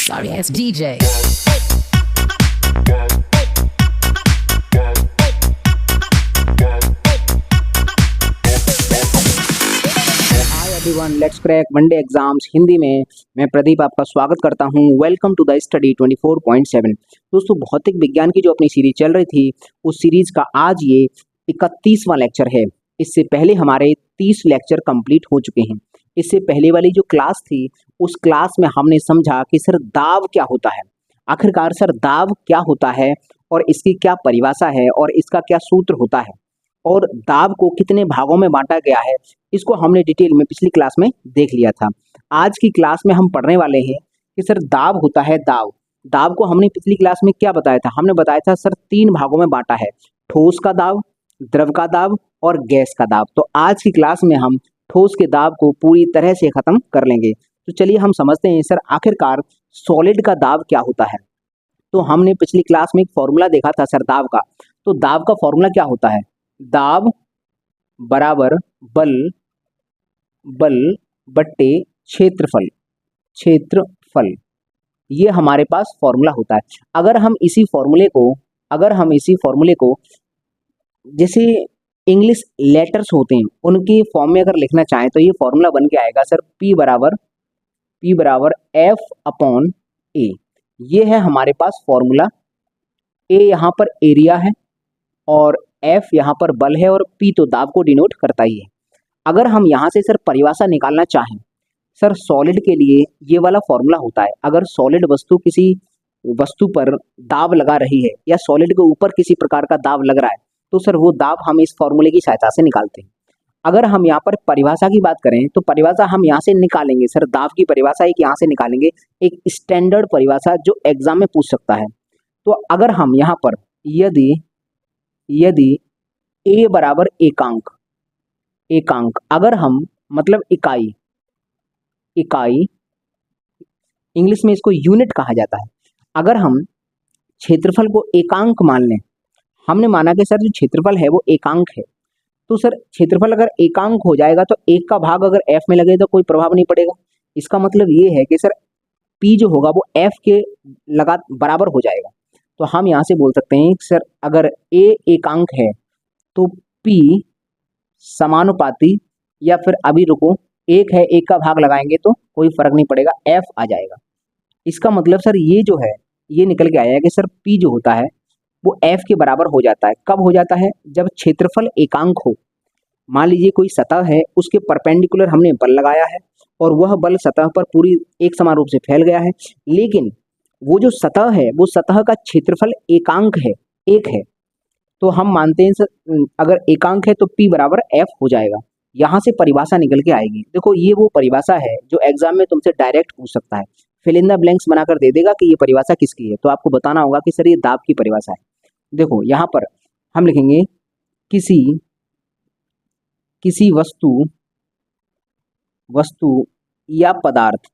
Sorry ass DJ. Everyone, let's crack one day exams Hindi में। मैं प्रदीप आपका स्वागत करता हूं। Welcome to the study 24.7। दोस्तों, भौतिक विज्ञान की जो अपनी सीरीज चल रही थी उस सीरीज का आज ये 31वां लेक्चर है। इससे पहले हमारे 30 लेक्चर कंप्लीट हो चुके हैं। इससे पहले वाली जो क्लास थी उस क्लास में हमने समझा कि सर दाब क्या होता है, आखिरकार सर दाब क्या होता है और इसकी क्या परिभाषा है और इसका क्या सूत्र होता है और दाब को कितने भागों में बांटा गया है, इसको हमने डिटेल में पिछली क्लास में देख लिया था। आज की क्लास में हम पढ़ने वाले हैं कि सर दाब होता है दाब। दाब को हमने पिछली क्लास में क्या बताया था? हमने बताया था सर 3 भागों में बांटा है, ठोस का दाब, द्रव का दाब और गैस का दाब। तो आज की क्लास में हम ठोस के दाब को पूरी तरह से खत्म कर लेंगे। तो चलिए हम समझते हैं सर आखिरकार सॉलिड का दाब क्या होता है। तो हमने पिछली क्लास में एक फॉर्मूला देखा था सर दाब का। तो दाब का फॉर्मूला क्या होता है? दाब बराबर बल बट्टे क्षेत्रफल। ये हमारे पास फॉर्मूला होता है। अगर हम इसी फॉर्मूले को जैसे इंग्लिश लेटर्स होते हैं उनके फॉर्म में अगर लिखना चाहें तो ये फॉर्मूला बन के आएगा सर P बराबर F अपॉन A। ये है हमारे पास फॉर्मूला। A यहाँ पर एरिया है और F यहाँ पर बल है और P तो दाब को डिनोट करता ही है। अगर हम यहाँ से सर परिभाषा निकालना चाहें, सर सॉलिड के लिए ये वाला फॉर्मूला होता है। अगर सॉलिड वस्तु किसी वस्तु पर दाब लगा रही है या सॉलिड के ऊपर किसी प्रकार का दाब लग रहा है तो सर वो दाब हम इस फॉर्मूले की सहायता से निकालते हैं। अगर हम यहाँ पर परिभाषा की बात करें तो परिभाषा हम यहाँ से निकालेंगे सर, दाब की परिभाषा एक यहाँ से निकालेंगे, एक स्टैंडर्ड परिभाषा जो एग्जाम में पूछ सकता है। तो अगर हम यहाँ पर यदि A बराबर एकांक, अगर हम मतलब इकाई इंग्लिश में इसको यूनिट कहा जाता है। अगर हम क्षेत्रफल को एकांक मान लें, हमने माना कि सर जो क्षेत्रफल है वो एकांक है, तो सर क्षेत्रफल अगर एकांक हो जाएगा तो 1 का भाग अगर F में लगे तो कोई प्रभाव नहीं पड़ेगा। इसका मतलब ये है कि सर P जो होगा वो F के बराबर हो जाएगा। तो हम यहाँ से बोल सकते हैं सर अगर A एकांक है तो P समानुपाती, या फिर अभी रुको, 1 है 1 का भाग लगाएंगे तो कोई फर्क नहीं पड़ेगा, F आ जाएगा। इसका मतलब सर ये जो है ये निकल के आया है कि सर P जो होता है वो F के बराबर हो जाता है। कब हो जाता है? जब क्षेत्रफल एकांक हो। मान लीजिए कोई सतह है, उसके परपेंडिकुलर हमने बल लगाया है और वह बल सतह पर पूरी एक समान रूप से फैल गया है, लेकिन वो जो सतह है वो सतह का क्षेत्रफल एकांक है, 1 है। तो हम मानते हैं सर अगर एकांक है तो P बराबर F हो जाएगा। यहाँ से परिभाषा निकल के आएगी। देखो ये वो परिभाषा है जो एग्जाम में तुमसे डायरेक्ट पूछ सकता है, फिल इन द ब्लैंक्स बनाकर दे देगा कि ये परिभाषा किसकी है। तो आपको बताना होगा कि सर ये दाब की परिभाषा है। देखो यहाँ पर हम लिखेंगे किसी वस्तु या पदार्थ,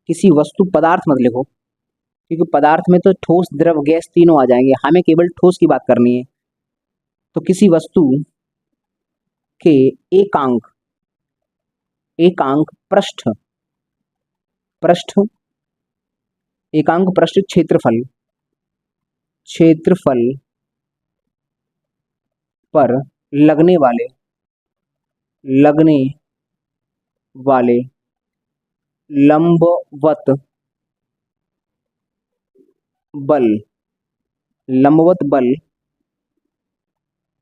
किसी वस्तु पदार्थ मत लिखो क्योंकि पदार्थ में तो ठोस द्रव गैस तीनों आ जाएंगे, हमें केवल ठोस की बात करनी है। तो किसी वस्तु के एकांक पृष्ठ एकांक पृष्ठ क्षेत्रफल पर लगने वाले लंबवत बल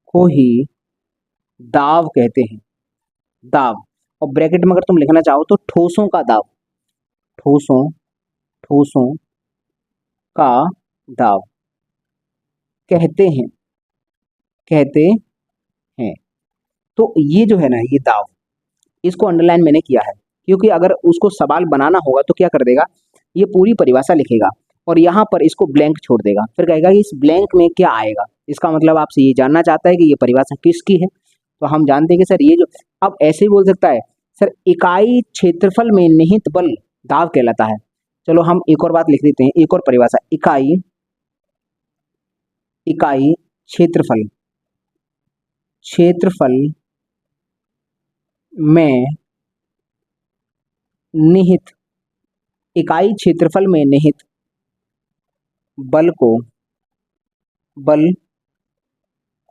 को ही दाब कहते हैं। दाब, और ब्रैकेट में अगर तुम लिखना चाहो तो ठोसों का दाब, ठोसों का दाब कहते हैं। तो ये जो है ना ये दाब, इसको अंडरलाइन मैंने किया है क्योंकि अगर उसको सवाल बनाना होगा तो क्या कर देगा, ये पूरी परिभाषा लिखेगा और यहाँ पर इसको ब्लैंक छोड़ देगा, फिर कहेगा कि इस ब्लैंक में क्या आएगा। इसका मतलब आपसे ये जानना चाहता है कि ये परिभाषा किसकी है। तो हम जानते हैं कि सर ये जो, अब ऐसे ही बोल सकता है सर इकाई क्षेत्रफल में निहित बल दाब कहलाता है। चलो हम एक और बात लिख देते हैं, एक और परिभाषा, इकाई क्षेत्रफल में निहित इकाई क्षेत्रफल में निहित बल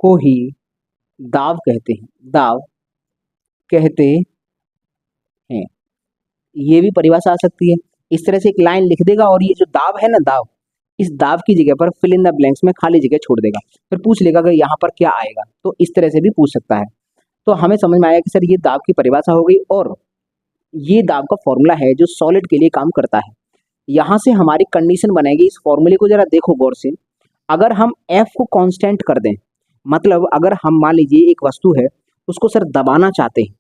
को ही दाब कहते हैं। ये भी परिभाषा आ सकती है। इस तरह से एक लाइन लिख देगा और ये जो दाब है ना, दाब, इस दाब की जगह पर फिल इन द ब्लैंक्स में खाली जगह छोड़ देगा, फिर पूछ लेगा कि यहाँ पर क्या आएगा, तो इस तरह से भी पूछ सकता है। तो हमें समझ में आया कि सर ये दाब की परिभाषा हो गई और ये दाब का फॉर्मूला है जो सॉलिड के लिए काम करता है। यहाँ से हमारी कंडीशन बनेगी, इस फॉर्मूले को जरा देखो गौर से। अगर हम एफ को कांस्टेंट कर दें, मतलब अगर हम मान लीजिए एक वस्तु है, उसको सर दबाना चाहते हैं,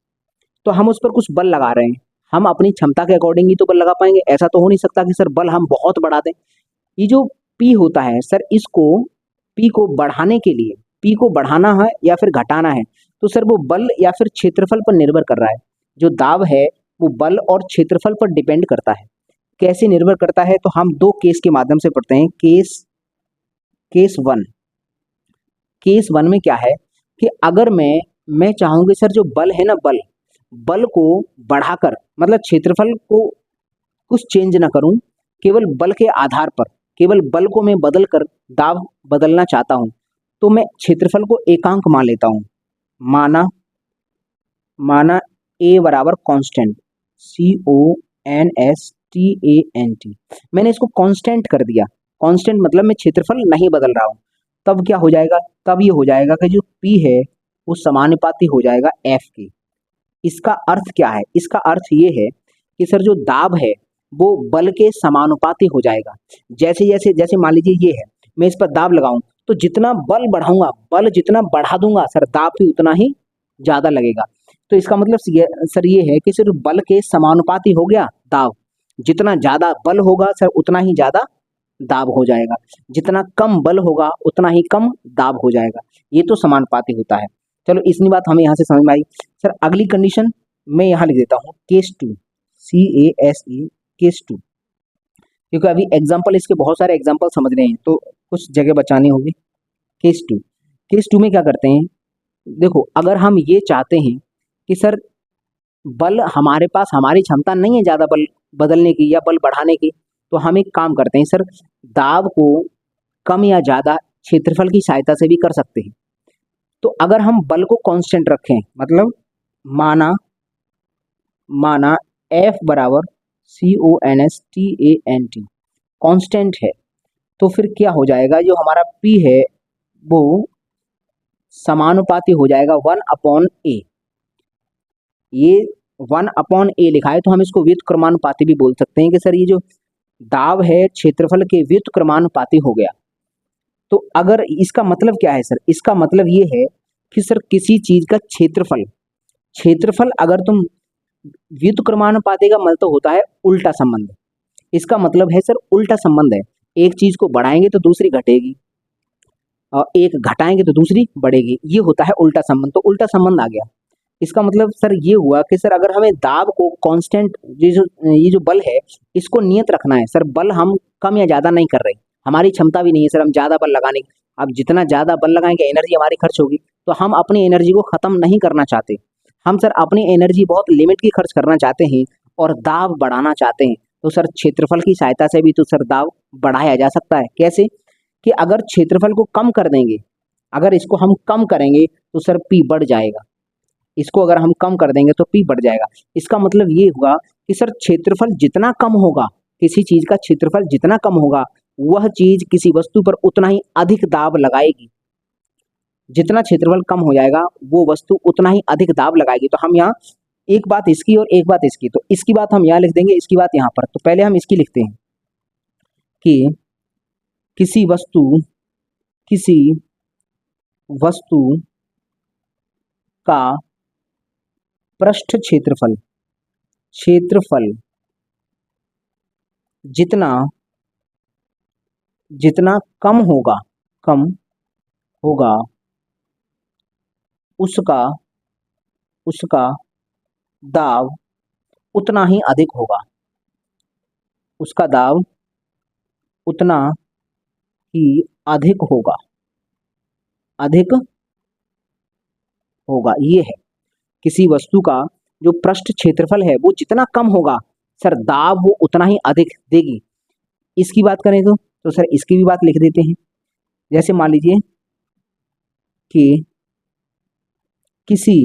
तो हम उस पर कुछ बल लगा रहे हैं, हम अपनी क्षमता के अकॉर्डिंग ही तो बल लगा पाएंगे। ऐसा तो हो नहीं सकता कि सर बल हम बहुत बढ़ा दें। ये जो पी होता है सर, इसको पी को बढ़ाने के लिए, पी को बढ़ाना है या फिर घटाना है, तो सर वो बल या फिर क्षेत्रफल पर निर्भर कर रहा है। जो दाब है वो बल और क्षेत्रफल पर डिपेंड करता है। कैसे निर्भर करता है, तो हम दो केस के माध्यम से पढ़ते हैं। केस वन में क्या है कि अगर मैं चाहूंगी सर जो बल है ना, बल को बढ़ाकर, मतलब क्षेत्रफल को कुछ चेंज ना करूं, केवल बल के आधार पर, केवल बल को मैं बदल कर दाब बदलना चाहता हूं, तो मैं क्षेत्रफल को एकांक मान लेता हूं। माना ए बराबर कांस्टेंट, CONSTANT, मैंने इसको कांस्टेंट कर दिया। कांस्टेंट मतलब मैं क्षेत्रफल नहीं बदल रहा हूं। तब क्या हो जाएगा, तब ये हो जाएगा कि जो P है वो समानुपाती हो जाएगा F के। इसका अर्थ क्या है, इसका अर्थ ये है कि सर जो दाब है वो बल के समानुपाती हो जाएगा। जैसे मान लीजिए ये है, मैं इस पर दाब लगाऊं, तो जितना बल बढ़ाऊंगा, बल जितना बढ़ा दूंगा सर, दाब भी उतना ही ज्यादा लगेगा। तो इसका मतलब सर ये है कि सिर्फ बल के समानुपाती हो गया दाब। जितना ज्यादा बल होगा सर उतना ही ज्यादा दाब हो जाएगा, जितना कम बल होगा उतना ही कम दाब हो जाएगा। ये तो समानुपाती होता है। चलो इतनी बात हमें यहाँ से समझ में आई। सर अगली कंडीशन मैं यहाँ लिख देता हूँ, केस 2, CASE, केस 2, क्योंकि अभी एग्जाम्पल, इसके बहुत सारे एग्जाम्पल समझ रहे हैं तो कुछ जगह बचानी होगी। केस 2 में क्या करते हैं, देखो अगर हम ये चाहते हैं कि सर बल हमारे पास, हमारी क्षमता नहीं है ज़्यादा बल बदलने की या बल बढ़ाने की, तो हम एक काम करते हैं सर, दाब को कम या ज़्यादा क्षेत्रफल की सहायता से भी कर सकते हैं। तो अगर हम बल को कांस्टेंट रखें, मतलब माना F बराबर CONSTANT कांस्टेंट है, तो फिर क्या हो जाएगा, जो हमारा P है वो समानुपाती हो जाएगा 1/A। ये 1/A लिखा है तो हम इसको व्युत्क्रमानुपाती भी बोल सकते हैं कि सर ये जो दाब है क्षेत्रफल के व्युत्क्रमानुपाती हो गया। तो अगर इसका मतलब क्या है सर, इसका मतलब ये है कि सर किसी चीज का क्षेत्रफल अगर तुम व्युत्क्रमानुपाती का मतलब होता है उल्टा संबंध। इसका मतलब है सर उल्टा संबंध है, एक चीज को बढ़ाएंगे तो दूसरी घटेगी और एक घटाएंगे तो दूसरी बढ़ेगी, ये होता है उल्टा संबंध। तो उल्टा संबंध आ गया। इसका मतलब सर ये हुआ कि सर अगर हमें दाब को कांस्टेंट, ये जो बल है इसको नियत रखना है सर, बल हम कम या ज्यादा नहीं कर रहे, हमारी क्षमता भी नहीं है सर हम ज्यादा बल लगाने की। अब जितना ज्यादा बल लगाएंगे एनर्जी हमारी खर्च होगी, तो हम अपनी एनर्जी को खत्म नहीं करना चाहते, हम सर अपनी एनर्जी बहुत लिमिट की खर्च करना चाहते हैं और दाब बढ़ाना चाहते हैं। तो सर क्षेत्रफल की सहायता से भी तो सर दाब बढ़ाया जा सकता है। कैसे कि अगर क्षेत्रफल को कम कर देंगे, अगर इसको हम कम करेंगे तो सर P बढ़ जाएगा, इसको अगर हम कम कर देंगे तो P बढ़ जाएगा। इसका मतलब ये हुआ कि सर क्षेत्रफल जितना कम होगा, किसी चीज का क्षेत्रफल जितना कम होगा, वह चीज किसी वस्तु पर उतना ही अधिक दाब लगाएगी। जितना क्षेत्रफल कम हो जाएगा वो वस्तु उतना ही अधिक दाब लगाएगी। तो हम यहाँ एक बात इसकी और एक बात इसकी, तो इसकी बात हम यहाँ लिख देंगे, इसकी बात यहाँ पर। तो पहले हम इसकी लिखते हैं कि किसी वस्तु का पृष्ठ क्षेत्रफल जितना कम होगा उसका दाब उतना ही अधिक होगा, उसका दाब उतना ही अधिक होगा। ये है किसी वस्तु का जो पृष्ठ क्षेत्रफल है वो जितना कम होगा सर दाब वो उतना ही अधिक देगी। इसकी बात करें तो सर इसकी भी बात लिख देते हैं। जैसे मान लीजिए कि किसी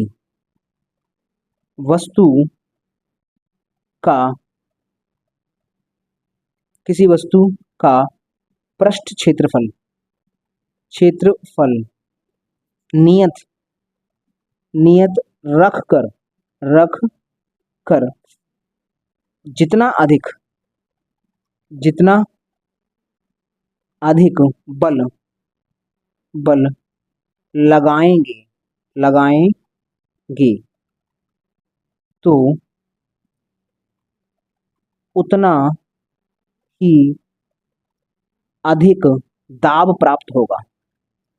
वस्तु का किसी वस्तु का पृष्ठ क्षेत्रफल क्षेत्रफल नियत नियत रख कर जितना अधिक बल बल लगाएंगे लगाएंगे तो उतना ही अधिक दाब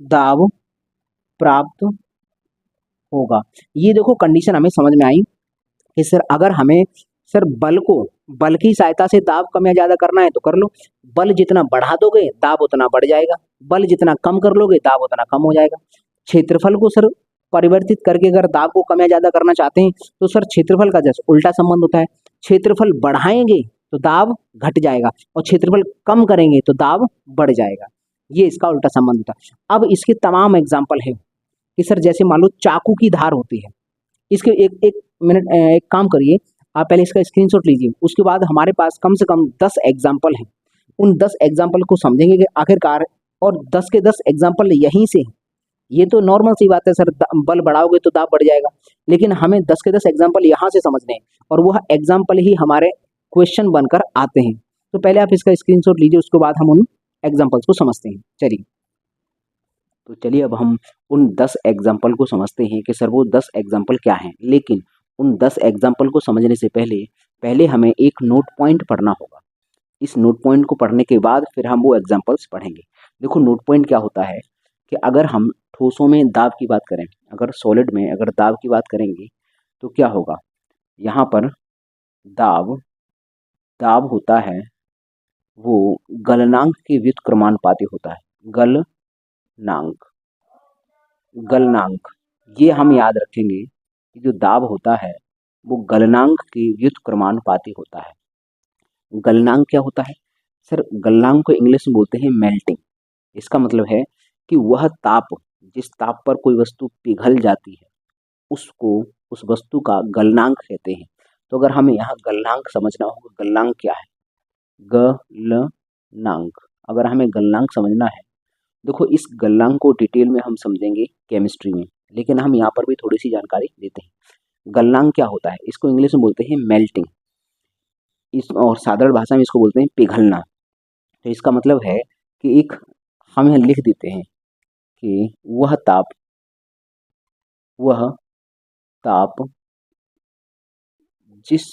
दाब प्राप्त होगा। ये देखो कंडीशन हमें समझ में आई कि सर अगर हमें सर बल की सहायता से दाब कम या ज्यादा करना है तो कर लो। बल जितना बढ़ा दोगे दाब उतना बढ़ जाएगा, बल जितना कम कर लोगे दाब उतना कम हो जाएगा। क्षेत्रफल को सर परिवर्तित करके अगर दाब को कम या ज्यादा करना चाहते हैं तो सर क्षेत्रफल का जैसे उल्टा संबंध होता है। क्षेत्रफल बढ़ाएंगे तो दाब घट जाएगा और क्षेत्रफल कम करेंगे तो दाब बढ़ जाएगा। ये इसका उल्टा संबंध होता है। अब इसके तमाम एग्जाम्पल है कि सर जैसे मान लो चाकू की धार होती है। इसके एक मिनट एक काम करिए, आप पहले इसका स्क्रीनशॉट लीजिए, उसके बाद हमारे पास कम से कम 10 एग्जाम्पल हैं। उन 10 एग्जाम्पल को समझेंगे कि आखिरकार, और 10 के 10 एग्जाम्पल यहीं से। ये तो नॉर्मल सी बात है सर, बल बढ़ाओगे तो दाब बढ़ जाएगा, लेकिन हमें 10 के 10 एग्जाम्पल यहाँ से समझने हैं और वह एग्जाम्पल ही हमारे क्वेश्चन बनकर आते हैं। तो पहले आप इसका स्क्रीनशॉट लीजिए, उसके बाद हम उन एग्जाम्पल्स को समझते हैं। चलिए अब हम उन 10 एग्जाम्पल को समझते हैं कि सर वो 10 एग्जाम्पल क्या हैं। लेकिन उन 10 एग्जाम्पल को समझने से पहले हमें एक नोट पॉइंट पढ़ना होगा। इस नोट पॉइंट को पढ़ने के बाद फिर हम वो एग्जाम्पल्स पढ़ेंगे। देखो नोट पॉइंट क्या होता है कि अगर हम ठोसों में दाब की बात करें, अगर सॉलिड में अगर दाब की बात करेंगे तो क्या होगा, यहाँ पर दाब होता है वो गलनांक के व्युत्क्रमानुपाती होता है। गलनांक ये हम याद रखेंगे कि जो दाब होता है वो गलनांक के व्युत्क्रमानुपाती होता है। गलनांक क्या होता है सर, गलनांक को इंग्लिश में बोलते हैं मेल्टिंग। इसका मतलब है कि वह ताप, जिस ताप पर कोई वस्तु पिघल जाती है उसको उस वस्तु का गलनांक कहते हैं। तो अगर हमें यहाँ गलनांक समझना होगा, गलनांक क्या है, गलनांक, अगर हमें गलनांक समझना है, देखो इस गलनांक को डिटेल में हम समझेंगे केमिस्ट्री में, लेकिन हम यहाँ पर भी थोड़ी सी जानकारी देते हैं। गलनांक क्या होता है, इसको इंग्लिश में बोलते हैं मेल्टिंग, इस और साधारण भाषा में इसको बोलते हैं पिघलना। तो इसका मतलब है कि एक हम यहाँ लिख देते हैं कि वह ताप जिस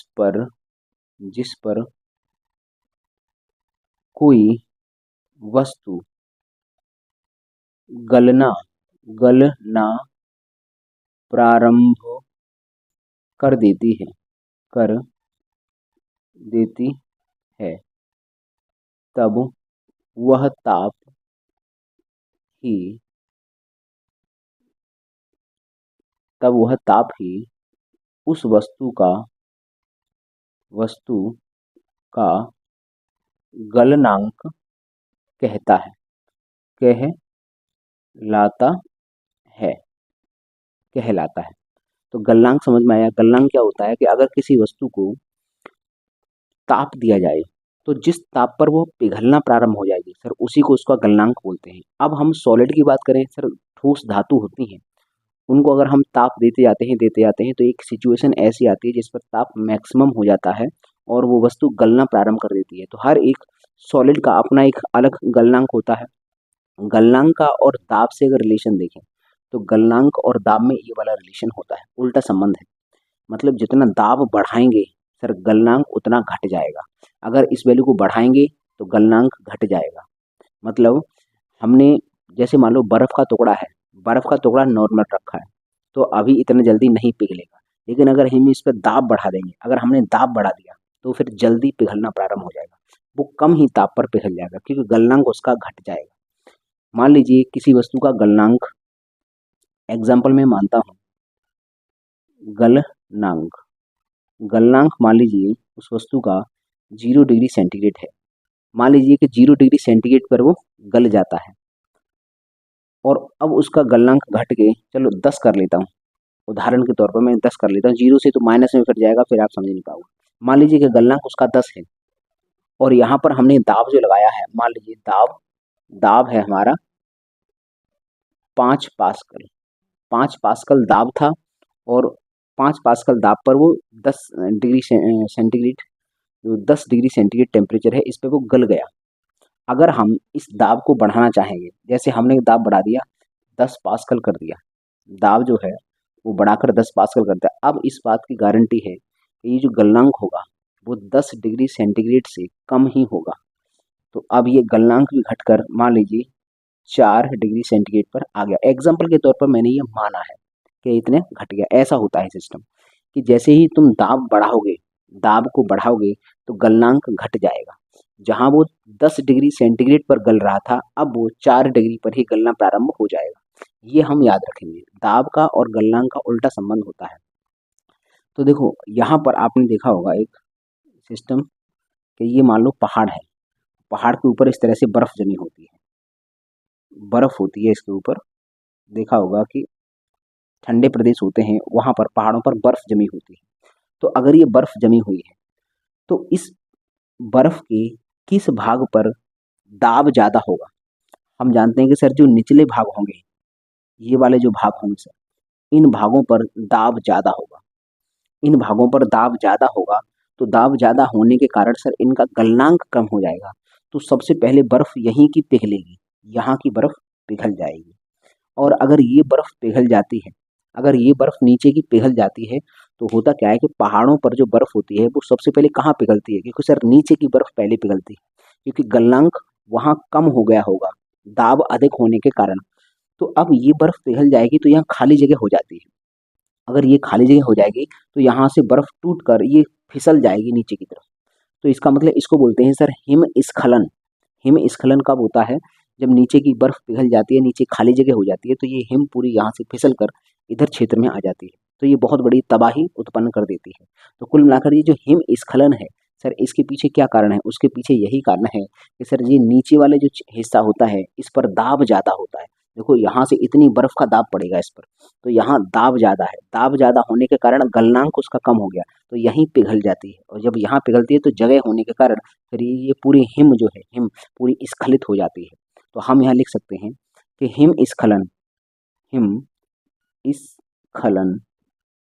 पर कोई वस्तु गलना प्रारंभ कर देती है तब वह ताप ही उस वस्तु का गलनांक कहलाता है। तो गलनांक समझ में आया। गलनांक क्या होता है कि अगर किसी वस्तु को ताप दिया जाए तो जिस ताप पर वो पिघलना प्रारंभ हो जाएगी सर उसी को उसका गलनांक बोलते हैं। अब हम सॉलिड की बात करें सर, ठोस धातु होती हैं, उनको अगर हम ताप देते जाते हैं तो एक सिचुएशन ऐसी आती है जिस पर ताप मैक्सिमम हो जाता है और वो वस्तु गलना प्रारंभ कर देती है। तो हर एक सॉलिड का अपना एक अलग गलनांक होता है। गलनांक का और दाब से अगर रिलेशन देखें तो गलनांक और दाब में ये वाला रिलेशन होता है, उल्टा संबंध है। मतलब जितना दाब बढ़ाएंगे सर गलनांक उतना घट जाएगा, अगर इस वैल्यू को बढ़ाएंगे तो गलनांक घट जाएगा। मतलब हमने जैसे मान लो बर्फ़ का टुकड़ा नॉर्मल रखा है तो अभी इतना जल्दी नहीं पिघलेगा, लेकिन अगर हम इस पर दाब बढ़ा देंगे, अगर हमने दाब बढ़ा दिया तो फिर जल्दी पिघलना प्रारंभ हो जाएगा, वो कम ही ताप पर पिघल जाएगा क्योंकि गलनांक उसका घट जाएगा। मान लीजिए किसी वस्तु का गलनांक, एग्जाम्पल में मानता हूँ गलनांक मान लीजिए उस वस्तु का 0 डिग्री सेंटीग्रेड है। मान लीजिए कि 0 डिग्री सेंटीग्रेड पर वो गल जाता है और अब उसका गलनांक घट के चलो 10 कर लेता हूँ, उदाहरण के तौर पर मैं 10 कर लेता हूँ, 0 से तो माइनस में फिर जाएगा, फिर आप समझ नहीं पाओगे। मान लीजिए कि गलनांक उसका 10 है और यहाँ पर हमने दाब जो लगाया है, मान लीजिए दाब है हमारा 5 पास्कल, 5 पास्कल दाब था और 5 पास्कल दाब पर वो 10 डिग्री सेंटीग्रेड, जो 10 डिग्री सेंटीग्रेड टेम्परेचर है, इस पे वो गल गया। अगर हम इस दाब को बढ़ाना चाहेंगे, जैसे हमने दाब बढ़ा दिया, 10 पास्कल कर दिया, दाब जो है वो बढ़ाकर 10 पास्कल करता है। अब इस बात की गारंटी है कि ये जो गलनांक होगा वो 10 डिग्री सेंटीग्रेड से कम ही होगा। तो अब ये गलनांक भी घटकर मान लीजिए 4 डिग्री सेंटीग्रेड पर आ गया। एग्जाम्पल के तौर पर मैंने ये माना है कि इतने घट गया। ऐसा होता है सिस्टम कि जैसे ही तुम दाब को बढ़ाओगे तो गलनांक घट जाएगा। जहां वो 10 डिग्री सेंटीग्रेड पर गल रहा था, अब वो 4 डिग्री पर ही गलना प्रारंभ हो जाएगा। ये हम याद रखेंगे, दाब का और गलनांक का उल्टा संबंध होता है। तो देखो यहाँ पर आपने देखा होगा एक सिस्टम कि ये मान लो पहाड़ है, पहाड़ के ऊपर इस तरह से बर्फ जमी होती है, बर्फ होती है इसके ऊपर। देखा होगा कि ठंडे प्रदेश होते हैं, वहां पर पहाड़ों पर बर्फ जमी होती है। तो अगर ये बर्फ जमी हुई है तो इस बर्फ के किस भाग पर दाब ज्यादा होगा? हम जानते हैं कि सर जो निचले भाग होंगे, ये वाले जो भाग होंगे सर, इन भागों पर दाब ज्यादा होगा। इन भागों पर दाब ज्यादा होगा तो दाब ज्यादा होने के कारण सर इनका गलनांक कम हो जाएगा। तो सबसे पहले बर्फ यहीं की पिघलेगी, यहाँ की बर्फ पिघल जाएगी। और अगर ये बर्फ पिघल जाती है, अगर ये बर्फ नीचे की पिघल जाती है तो होता क्या है कि पहाड़ों पर जो बर्फ होती है वो सबसे पहले कहाँ पिघलती है? क्योंकि सर नीचे की बर्फ पहले पिघलती है, क्योंकि गलनांक वहाँ कम हो गया होगा दाब अधिक होने के कारण। तो अब ये बर्फ पिघल जाएगी तो यहाँ खाली जगह हो जाती है। अगर ये खाली जगह हो जाएगी तो यहाँ से बर्फ टूट कर ये फिसल जाएगी नीचे की तरफ। तो इसका मतलब इसको बोलते हैं सर हिमस्खलन। हिमस्खलन कब होता है? जब नीचे की बर्फ पिघल जाती है, नीचे खाली जगह हो जाती है, तो ये हिम पूरी यहाँ से फिसल कर इधर क्षेत्र में आ जाती है, तो ये बहुत बड़ी तबाही उत्पन्न कर देती है। तो कुल मिलाकर ये जो हिमस्खलन है सर, इसके पीछे क्या कारण है? उसके पीछे यही कारण है कि सर ये नीचे वाले जो हिस्सा होता है इस पर दाब ज़्यादा होता है। देखो यहाँ से इतनी बर्फ का दाब पड़ेगा इस पर, तो यहाँ दाब ज़्यादा है, दाब ज़्यादा होने के कारण गलनांक उसका कम हो गया, तो यहीं पिघल जाती है। और जब यहाँ पिघलती है तो जगह होने के कारण फिर ये पूरी हिम जो है, हिम पूरी स्खलित हो जाती है। तो हम यहाँ लिख सकते हैं कि हिमस्खलन, हिमस्खलन,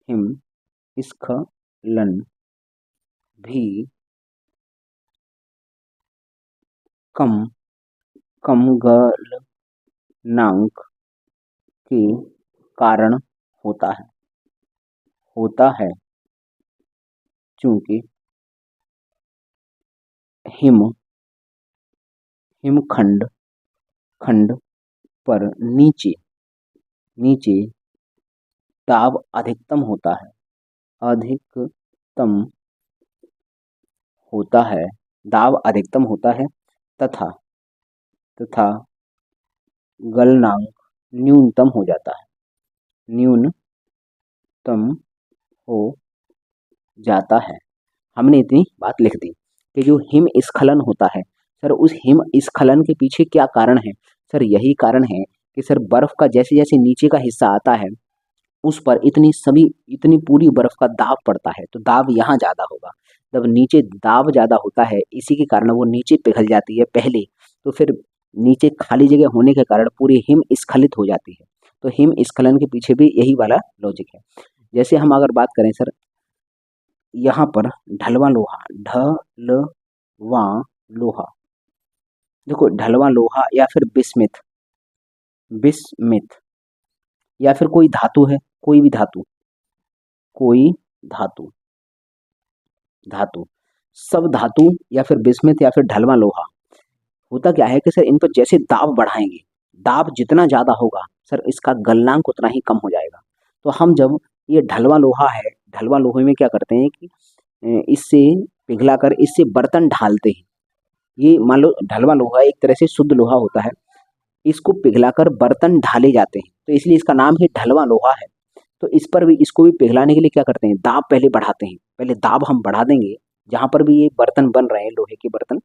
हिमस्खलन भी कम गलनांक के कारण होता है क्योंकि हिमखंड पर नीचे दाब अधिकतम होता है, दाब अधिकतम होता है तथा गलनांक न्यूनतम हो जाता है, न्यूनतम हो जाता है। हमने इतनी बात लिख दी कि जो हिमस्खलन होता है सर, उस हिमस्खलन के पीछे क्या कारण है? सर यही कारण है कि सर बर्फ का जैसे जैसे नीचे का हिस्सा आता है उस पर इतनी पूरी बर्फ का दाब पड़ता है, तो दाब यहाँ ज़्यादा होगा। जब नीचे दाब ज़्यादा होता है इसी के कारण वो नीचे पिघल जाती है पहले, तो फिर नीचे खाली जगह होने के कारण पूरी हिम स्खलित हो जाती है। तो हिमस्खलन के पीछे भी यही वाला लॉजिक है। जैसे हम अगर बात करें सर, यहाँ पर ढलवां लोहा, देखो ढलवां लोहा या फिर बिस्मिथ या फिर कोई धातु है, कोई भी धातु, सब धातु या फिर बिस्मिथ या फिर ढलवां लोहा, होता क्या है कि सर इन पर जैसे दाब बढ़ाएंगे, दाब जितना ज़्यादा होगा सर इसका गलनांक उतना ही कम हो जाएगा। तो हम जब ये ढलवां लोहा है, ढलवां लोहे में क्या करते हैं कि इससे पिघलाकर इससे बर्तन ढालते हैं। ये मान लो ढलवां लोहा एक तरह से शुद्ध लोहा होता है, इसको पिघलाकर बर्तन ढाले जाते हैं, तो इसलिए इसका नाम ही ढलवां लोहा है। तो इसको भी पिघलाने के लिए क्या करते हैं? दाब पहले बढ़ाते हैं, पहले दाब हम बढ़ा देंगे जहाँ पर भी ये बर्तन बन रहे हैं लोहे के बर्तन,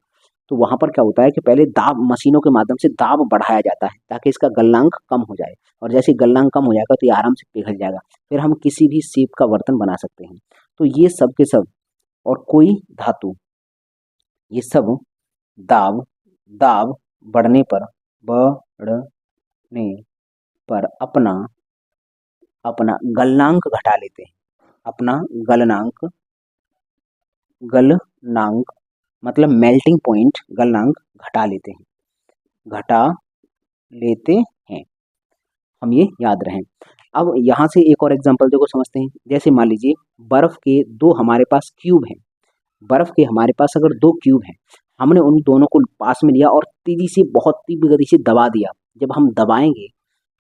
तो वहाँ पर क्या होता है कि पहले दाब मशीनों के माध्यम से दाब बढ़ाया जाता है ताकि इसका गलनांक कम हो जाए, और जैसे ही गलनांक कम हो जाएगा तो ये आराम से पिघल जाएगा, फिर हम किसी भी शेप का बर्तन बना सकते हैं। तो ये सब के सब, और कोई धातु, ये सब दाब दाब बढ़ने बढ़ने पर अपना अपना गलनांक घटा लेते हैं। अपना गलनांक गलनांक मतलब मेल्टिंग पॉइंट गलनांक घटा लेते हैं, घटा लेते हैं। हम ये याद रहें। अब यहाँ से एक और एग्जांपल देखो समझते हैं। जैसे मान लीजिए बर्फ के दो हमारे पास क्यूब हैं, बर्फ के हमारे पास अगर दो क्यूब हैं, हमने उन दोनों को पास में लिया और तेजी से, बहुत तीव्र गति से दबा दिया। जब हम दबाएंगे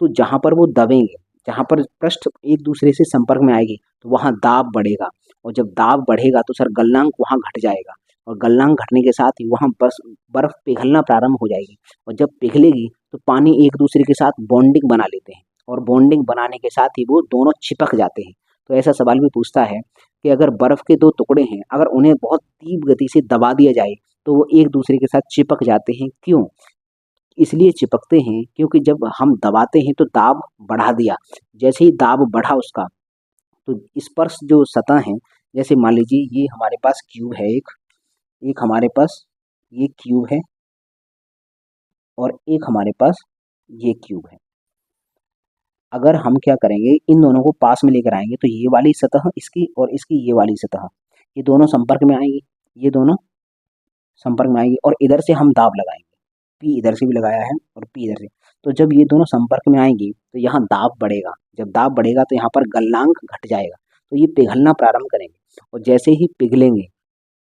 तो जहाँ पर वो दबेंगे, जहाँ पर पृष्ठ एक दूसरे से संपर्क में आएगी, तो वहाँ दाब बढ़ेगा, और जब दाब बढ़ेगा तो सर गलनांक वहाँ घट जाएगा, और गलनांक घटने के साथ ही वहाँ बस बर्फ पिघलना प्रारंभ हो जाएगी, और जब पिघलेगी तो पानी एक दूसरे के साथ बॉन्डिंग बना लेते हैं, और बॉन्डिंग बनाने के साथ ही वो दोनों चिपक जाते हैं। तो ऐसा सवाल भी पूछता है कि अगर बर्फ के दो टुकड़े हैं, अगर उन्हें बहुत तीव्र गति से दबा दिया जाए तो वो एक दूसरे के साथ चिपक जाते हैं। क्यों? इसलिए चिपकते हैं क्योंकि जब हम दबाते हैं तो दाब बढ़ा दिया, जैसे ही दाब बढ़ा उसका, तो स्पर्श जो सतह है, जैसे मान लीजिए ये हमारे पास क्यूब है, एक एक हमारे पास ये क्यूब है, और एक हमारे पास ये क्यूब है। अगर हम क्या करेंगे, इन दोनों को पास में लेकर आएंगे तो ये वाली सतह इसकी और इसकी ये वाली सतह, ये दोनों संपर्क में आएंगी, ये दोनों संपर्क में आएंगी, और इधर से हम दाब लगाएंगे। पी इधर से भी लगाया है और पी इधर से। तो जब ये दोनों संपर्क में आएंगी तो यहाँ दाब बढ़ेगा, जब दाब बढ़ेगा तो यहाँ पर गलनांक घट जाएगा, तो ये पिघलना प्रारंभ करेंगे, और जैसे ही पिघलेंगे,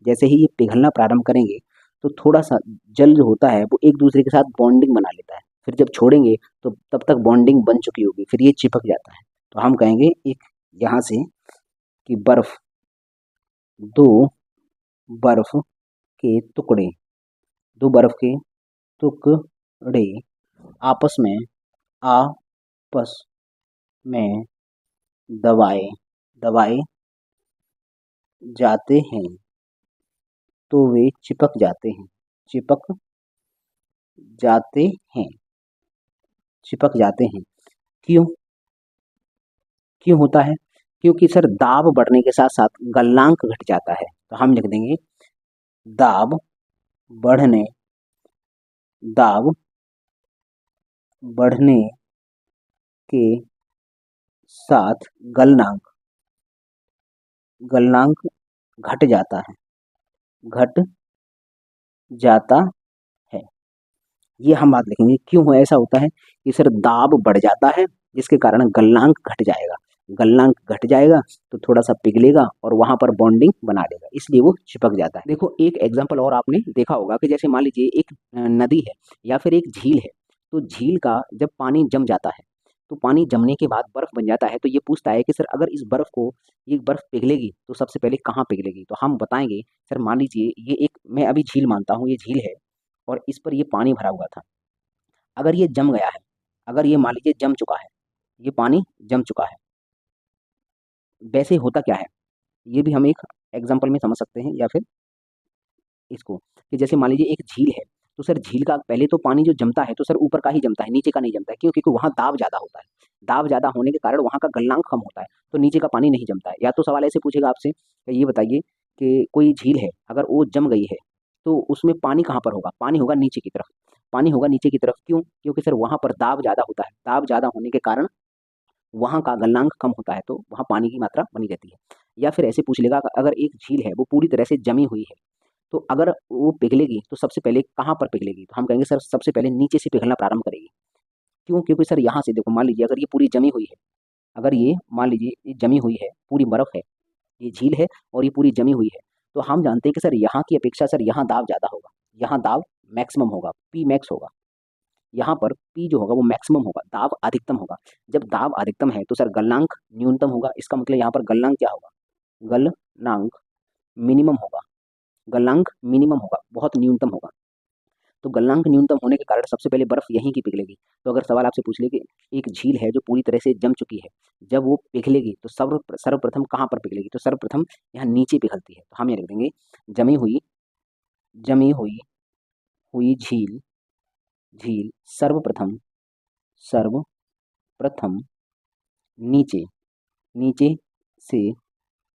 जैसे ही ये पिघलना प्रारंभ करेंगे तो थोड़ा सा जल जो होता है वो एक दूसरे के साथ बॉन्डिंग बना लेता है, फिर जब छोड़ेंगे तो तब तक बॉन्डिंग बन चुकी होगी, फिर ये चिपक जाता है। तो हम कहेंगे एक यहाँ से कि बर्फ, दो बर्फ के टुकड़े, दो बर्फ के टुकड़े आपस में आपस में दबाए दबाए जाते हैं तो वे चिपक जाते हैं, चिपक जाते हैं, चिपक जाते हैं। क्यों? क्यों होता है? क्योंकि सर दाब बढ़ने के साथ साथ गलनांक घट जाता है। तो हम लिख देंगे दाब बढ़ने दाब बढ़ने के साथ गलनांक गलनांक घट जाता है, घट जाता है। ये हम बात लिखेंगे क्यों हो ऐसा होता है कि सर दाब बढ़ जाता है जिसके कारण गलनांक घट जाएगा, गलनांक घट जाएगा तो थोड़ा सा पिघलेगा और वहां पर बॉन्डिंग बना लेगा, इसलिए वो चिपक जाता है। देखो एक एग्जांपल और आपने देखा होगा कि जैसे मान लीजिए एक नदी है या फिर एक झील है, तो झील का जब पानी जम जाता है, तो पानी जमने के बाद बर्फ बन जाता है, तो ये पूछता है कि सर अगर इस बर्फ को, ये बर्फ पिघलेगी तो सबसे पहले कहाँ पिघलेगी? तो हम बताएंगे सर मान लीजिए ये एक, मैं अभी झील मानता हूँ, ये झील है और इस पर ये पानी भरा हुआ था। अगर ये जम गया है, अगर ये मान लीजिए जम चुका है, ये पानी जम चुका है, वैसे होता क्या है ये भी हम एक एग्जांपल में समझ सकते हैं, या फिर इसको कि जैसे मान लीजिए एक झील है, तो सर झील का पहले तो पानी जो जमता है तो सर ऊपर का ही जमता है, नीचे का नहीं जमता है। क्यों? क्योंकि वहाँ दाब ज़्यादा होता है, दाब ज़्यादा होने के कारण वहाँ का गलनांक कम होता है, तो नीचे का पानी नहीं जमता है। या तो सवाल ऐसे पूछेगा आपसे कि ये बताइए कि कोई झील है, अगर वो जम गई है तो उसमें पानी कहाँ पर होगा? पानी होगा नीचे की तरफ, पानी होगा नीचे की तरफ। क्यों? क्योंकि सर वहाँ पर दाब ज़्यादा होता है, दाब ज़्यादा होने के कारण वहाँ का गलनांक कम होता है, तो वहाँ पानी की मात्रा बनी रहती है। या फिर ऐसे पूछ लेगा अगर एक झील है वो पूरी तरह से जमी हुई है, तो अगर वो पिघलेगी तो सबसे पहले कहाँ पर पिघलेगी? तो हम कहेंगे सर सबसे पहले नीचे से पिघलना प्रारंभ करेगी। क्यों? क्योंकि सर यहाँ से देखो, मान लीजिए अगर ये पूरी जमी हुई है, अगर ये मान लीजिए ये जमी हुई है, पूरी बर्फ है, ये झील है और ये पूरी जमी हुई है, तो हम जानते हैं कि सर यहाँ की अपेक्षा सर यहाँ दाब ज़्यादा होगा, यहाँ दाब मैक्सिमम होगा, पी मैक्स होगा। यहाँ पर पी जो होगा वो मैक्सिमम होगा, दाब अधिकतम होगा। जब दाब अधिकतम है तो सर गलनांक न्यूनतम होगा, इसका मतलब यहाँ पर गलनांक क्या होगा? गलनांक मिनिमम होगा, गलनांक मिनिमम होगा, बहुत न्यूनतम होगा। तो गलनांक न्यूनतम होने के कारण सबसे पहले बर्फ यहीं की पिघलेगी। तो अगर सवाल आपसे पूछ ले कि एक झील है जो पूरी तरह से जम चुकी है, जब वो पिघलेगी तो सर्वप्रथम कहाँ पर पिघलेगी? तो सर्वप्रथम यहाँ नीचे पिघलती है। तो हम ये लिख देंगे जमी हुई झील झील सर्वप्रथम नीचे नीचे से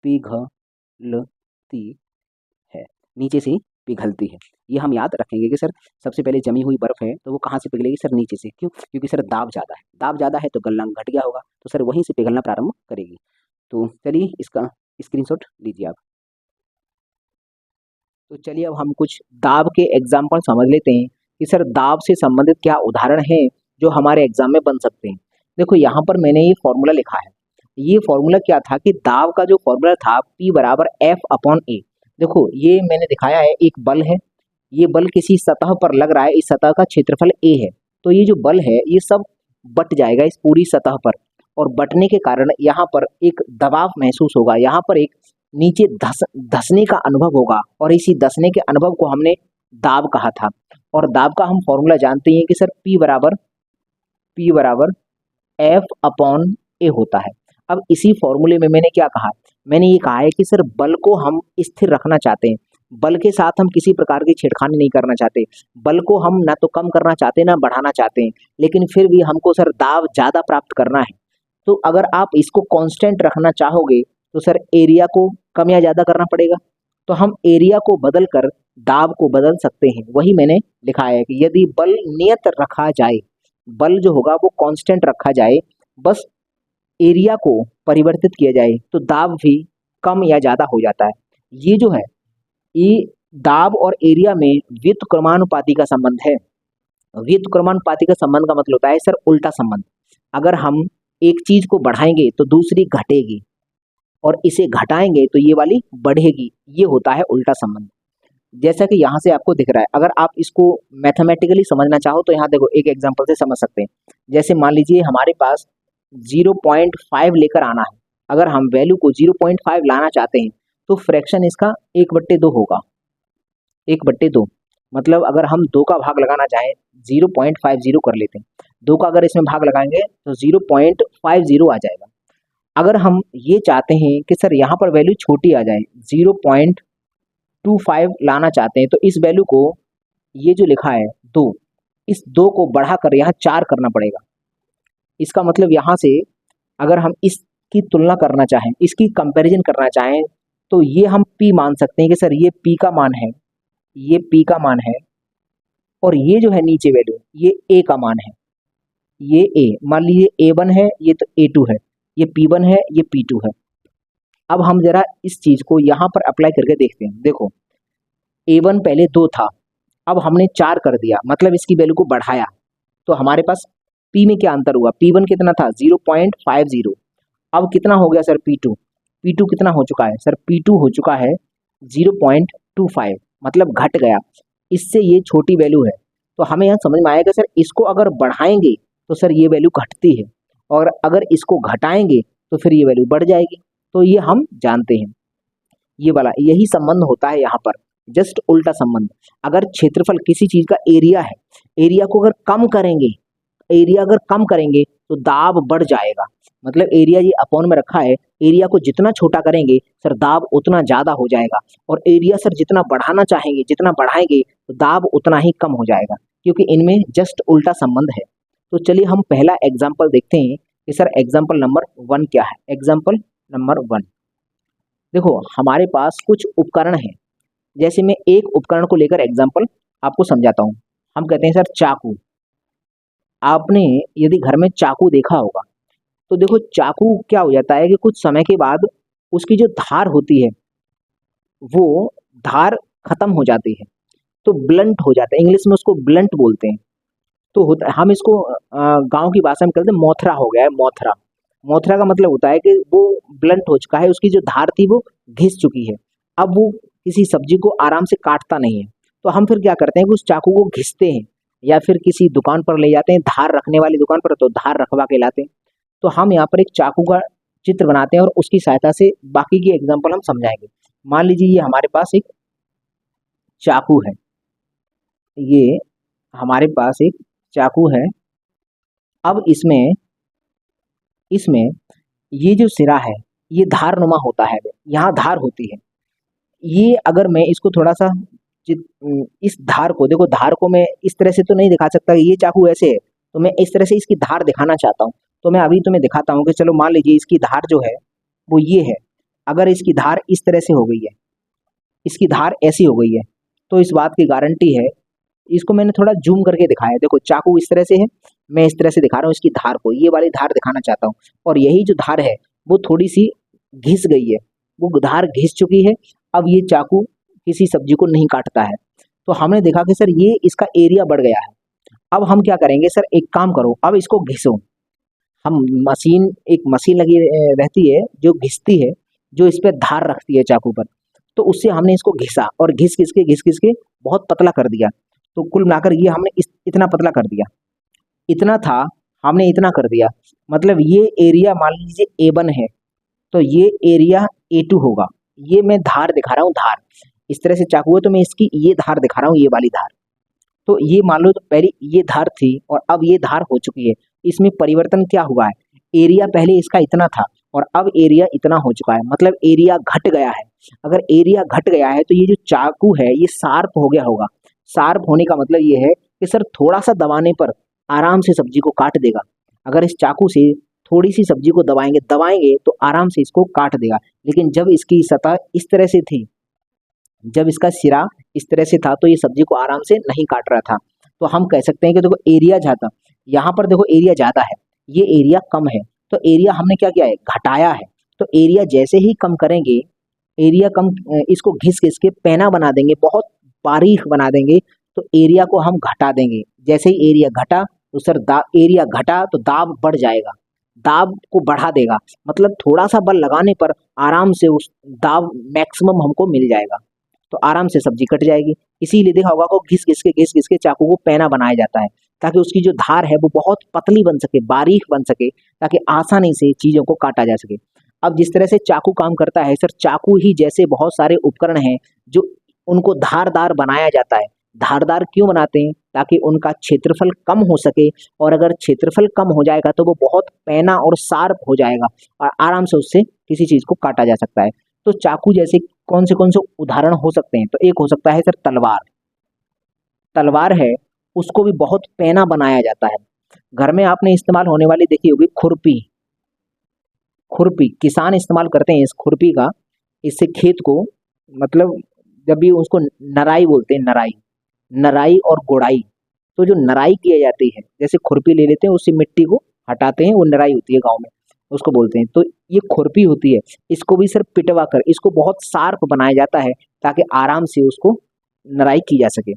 पिघलती है, नीचे से पिघलती है। ये हम याद रखेंगे कि सर सबसे पहले जमी हुई बर्फ है तो वो कहाँ से पिघलेगी? सर नीचे से। क्यों? क्योंकि सर दाब ज़्यादा है तो गलनांक घट गया होगा, तो सर वहीं से पिघलना प्रारंभ करेगी। तो चलिए इसका स्क्रीनशॉट लीजिए आप। तो चलिए अब हम कुछ दाब के एग्जाम्पल समझ लेते हैं कि सर दाब से संबंधित क्या उदाहरण हैं जो हमारे एग्जाम में बन सकते हैं। देखो यहाँ पर मैंने ये फॉर्मूला लिखा है। ये फॉर्मूला क्या था कि दाब का जो फॉर्मूला था P बराबर F/A। देखो ये मैंने दिखाया है, एक बल है, ये बल किसी सतह पर लग रहा है, इस सतह का क्षेत्रफल A है। तो ये जो बल है ये सब बट जाएगा इस पूरी सतह पर, और बटने के कारण यहाँ पर एक दबाव महसूस होगा, यहाँ पर एक नीचे धसने का अनुभव होगा, और इसी धसने के अनुभव को हमने दाब कहा था। और दाब का हम फॉर्मूला जानते हैं कि सर P बराबर F/A होता है। अब इसी फॉर्मूले में मैंने क्या कहा? मैंने ये कहा है कि सर बल को हम स्थिर रखना चाहते हैं, बल के साथ हम किसी प्रकार की छेड़खानी नहीं करना चाहते, बल को हम ना तो कम करना चाहते ना बढ़ाना चाहते हैं, लेकिन फिर भी हमको सर दाब ज़्यादा प्राप्त करना है। तो अगर आप इसको कांस्टेंट रखना चाहोगे तो सर एरिया को कम या ज़्यादा करना पड़ेगा। तो हम एरिया को बदल कर दाब को बदल सकते हैं। वही मैंने लिखा है कि यदि बल नियत रखा जाए, बल जो होगा वो कांस्टेंट रखा जाए, बस एरिया को परिवर्तित किया जाए तो दाब भी कम या ज़्यादा हो जाता है। ये जो है ये दाब और एरिया में व्युत्क्रमानुपाती का संबंध है। व्युत्क्रमानुपाती का संबंध का मतलब होता है सर उल्टा संबंध। अगर हम एक चीज को बढ़ाएंगे तो दूसरी घटेगी, और इसे घटाएंगे तो ये वाली बढ़ेगी। ये होता है उल्टा संबंध। जैसा कि यहाँ से आपको दिख रहा है, अगर आप इसको मैथमेटिकली समझना चाहो तो यहाँ देखो एक एग्जांपल से समझ सकते हैं। जैसे मान लीजिए हमारे पास 0.5 लेकर आना है, अगर हम वैल्यू को 0.5 लाना चाहते हैं तो फ्रैक्शन इसका 1/2 होगा। 1/2 मतलब अगर हम 2 का भाग लगाना चाहें, 0.50 कर लेते हैं, 2 का अगर इसमें भाग लगाएंगे तो 0.50 आ जाएगा। अगर हम ये चाहते हैं कि सर यहाँ पर वैल्यू छोटी आ जाए, 0.25 लाना चाहते हैं, तो इस वैल्यू को, ये जो लिखा है 2, इस 2 को बढ़ाकर यहाँ 4 करना पड़ेगा। इसका मतलब यहाँ से अगर हम इसकी तुलना करना चाहें, इसकी कंपैरिजन करना चाहें, तो ये हम P मान सकते हैं कि सर ये P का मान है, ये P का मान है, और ये जो है नीचे वैल्यू ये A का मान है, ये A, मान लीजिए A1 है, ये तो A2 है, ये P1 है, ये P2 है। अब हम जरा इस चीज को यहाँ पर अप्लाई करके देखते हैं। देखो A1 पहले 2 था, अब हमने 4 कर दिया, मतलब इसकी वैल्यू को बढ़ाया, तो हमारे पास P में क्या अंतर हुआ? P1 कितना था? 0.50। अब कितना हो गया सर? P2 कितना हो चुका है सर? P2 हो चुका है 0.25, मतलब घट गया। इससे ये छोटी वैल्यू है, तो हमें यहाँ समझ में आएगा सर इसको अगर बढ़ाएंगे तो सर ये वैल्यू घटती है, और अगर इसको घटाएंगे तो फिर ये वैल्यू बढ़ जाएगी। तो ये हम जानते हैं, ये वाला यही संबंध होता है यहाँ पर, जस्ट उल्टा संबंध। अगर क्षेत्रफल किसी चीज का एरिया है, एरिया को अगर कम करेंगे तो दाब बढ़ जाएगा। मतलब एरिया ये अपॉन में रखा है, एरिया को जितना छोटा करेंगे सर दाब उतना ज़्यादा हो जाएगा, और एरिया सर जितना बढ़ाना चाहेंगे, जितना बढ़ाएंगे तो दाब उतना ही कम हो जाएगा, क्योंकि इनमें जस्ट उल्टा संबंध है। तो चलिए हम पहला एग्जाम्पल देखते हैं कि सर एग्जाम्पल नंबर 1 क्या है। एग्जाम्पल नंबर 1, देखो हमारे पास कुछ उपकरण हैं। जैसे मैं एक उपकरण को लेकर एग्जाम्पल आपको समझाता हूँ। हम कहते हैं सर चाकू। आपने यदि घर में चाकू देखा होगा तो देखो चाकू क्या हो जाता है कि कुछ समय के बाद उसकी जो धार होती है वो धार खत्म हो जाती है, तो ब्लंट हो जाता है। इंग्लिश में उसको ब्लंट बोलते हैं। तो होता हम इसको गांव की भाषा में कहते हैं मोथरा हो गया है। मोथरा, मोथरा का मतलब होता है कि वो ब्लंट हो चुका है, उसकी जो धार थी वो घिस चुकी है, अब वो किसी सब्जी को आराम से काटता नहीं है। तो हम फिर क्या करते हैं कि उस चाकू को घिसते हैं, या फिर किसी दुकान पर ले जाते हैं, धार रखने वाली दुकान पर, तो धार रखवा के लाते हैं। तो हम यहाँ पर एक चाकू का चित्र बनाते हैं और उसकी सहायता से बाकी की एग्जाम्पल हम समझाएंगे। मान लीजिए ये हमारे पास एक चाकू है, ये हमारे पास एक चाकू है। अब इसमें इसमें ये जो सिरा है ये धार नुमा होता है, यहाँ धार होती है। ये अगर मैं इसको थोड़ा सा इस धार को देखो, धार को मैं इस तरह से तो नहीं दिखा सकता कि ये चाकू ऐसे है, तो मैं इस तरह से इसकी धार दिखाना चाहता हूँ। तो मैं अभी तुम्हें दिखाता हूँ कि चलो मान लीजिए इसकी धार जो है वो ये है। अगर इसकी धार इस तरह से हो गई है, इसकी धार ऐसी हो गई है, तो इस बात की गारंटी है। इसको मैंने थोड़ा जूम करके दिखाया है, देखो चाकू इस तरह से है, मैं इस तरह से दिखा रहा हूँ इसकी धार को, ये वाली धार दिखाना चाहता हूँ। और यही जो धार है वो थोड़ी सी घिस गई है, वो धार घिस चुकी है। अब ये चाकू किसी सब्जी को नहीं काटता है। तो हमने देखा कि सर ये इसका एरिया बढ़ गया है। अब हम क्या करेंगे सर, एक काम करो, अब इसको घिसो। हम मशीन, एक मशीन लगी रहती है जो घिसती है, जो इस पे धार रखती है चाकू पर। तो उससे हमने इसको घिसा और घिस घिस के बहुत पतला कर दिया। तो कुल मिलाकर ये हमने इतना पतला कर दिया। इतना था, हमने इतना कर दिया, मतलब ये एरिया मान लीजिए A1 है, तो ये एरिया A2 होगा। ये मैं धार दिखा रहा हूँ, धार इस तरह से चाकू है तो मैं इसकी ये धार दिखा रहा हूँ, ये वाली धार। तो ये मान लो तो पहले ये धार थी और अब ये धार हो चुकी है। इसमें परिवर्तन क्या हुआ है, एरिया पहले इसका इतना था और अब एरिया इतना हो चुका है, मतलब एरिया घट गया है। अगर एरिया घट गया है तो ये जो चाकू है ये शार्प हो गया होगा। शार्प होने का मतलब ये है कि सर थोड़ा सा दबाने पर आराम से सब्जी को काट देगा। अगर इस चाकू से थोड़ी सी सब्जी को दबाएंगे दबाएंगे तो आराम से इसको काट देगा। लेकिन जब इसकी सतह इस तरह से थी, जब इसका सिरा इस तरह से था, तो ये सब्जी को आराम से नहीं काट रहा था। तो हम कह सकते हैं कि देखो एरिया ज़्यादा, यहाँ पर देखो एरिया ज़्यादा है, ये एरिया कम है। तो एरिया हमने क्या किया है, घटाया है। तो एरिया जैसे ही कम करेंगे, एरिया कम, इसको घिस घिस के पैना बना देंगे, बहुत बारीक बना देंगे, तो एरिया को हम घटा देंगे। जैसे ही एरिया घटा तो सर एरिया घटा तो दाब बढ़ जाएगा, दाब को बढ़ा देगा। मतलब थोड़ा सा बल लगाने पर आराम से उस दाब मैक्सिमम हमको मिल जाएगा, तो आराम से सब्जी कट जाएगी। इसीलिए देखा होगा को घिस घिस के चाकू को पैना बनाया जाता है, ताकि उसकी जो धार है वो बहुत पतली बन सके, बारीक बन सके, ताकि आसानी से चीज़ों को काटा जा सके। अब जिस तरह से चाकू काम करता है सर, चाकू ही जैसे बहुत सारे उपकरण हैं जो उनको धारदार बनाया जाता है। धारदार क्यों बनाते हैं, ताकि उनका क्षेत्रफल कम हो सके, और अगर क्षेत्रफल कम हो जाएगा तो वो बहुत पैना और शार्प हो जाएगा और आराम से उससे किसी चीज़ को काटा जा सकता है। तो चाकू जैसे कौन से उदाहरण हो सकते हैं, तो एक हो सकता है सर तलवार। तलवार है, उसको भी बहुत पैना बनाया जाता है। घर में आपने इस्तेमाल होने वाली देखी होगी खुरपी। खुरपी किसान इस्तेमाल करते हैं इस खुरपी का, इससे खेत को, मतलब जब भी उसको नराई बोलते हैं, नराई, नराई और गोड़ाई। तो जो नराई की जाती है, जैसे खुरपी ले लेते हैं उससे मिट्टी को हटाते हैं, वो नराई होती है गाँव में, उसको बोलते हैं। तो ये खुरपी होती है, इसको भी सर पिटवा कर इसको बहुत शार्प बनाया जाता है, ताकि आराम से उसको नराई की जा सके।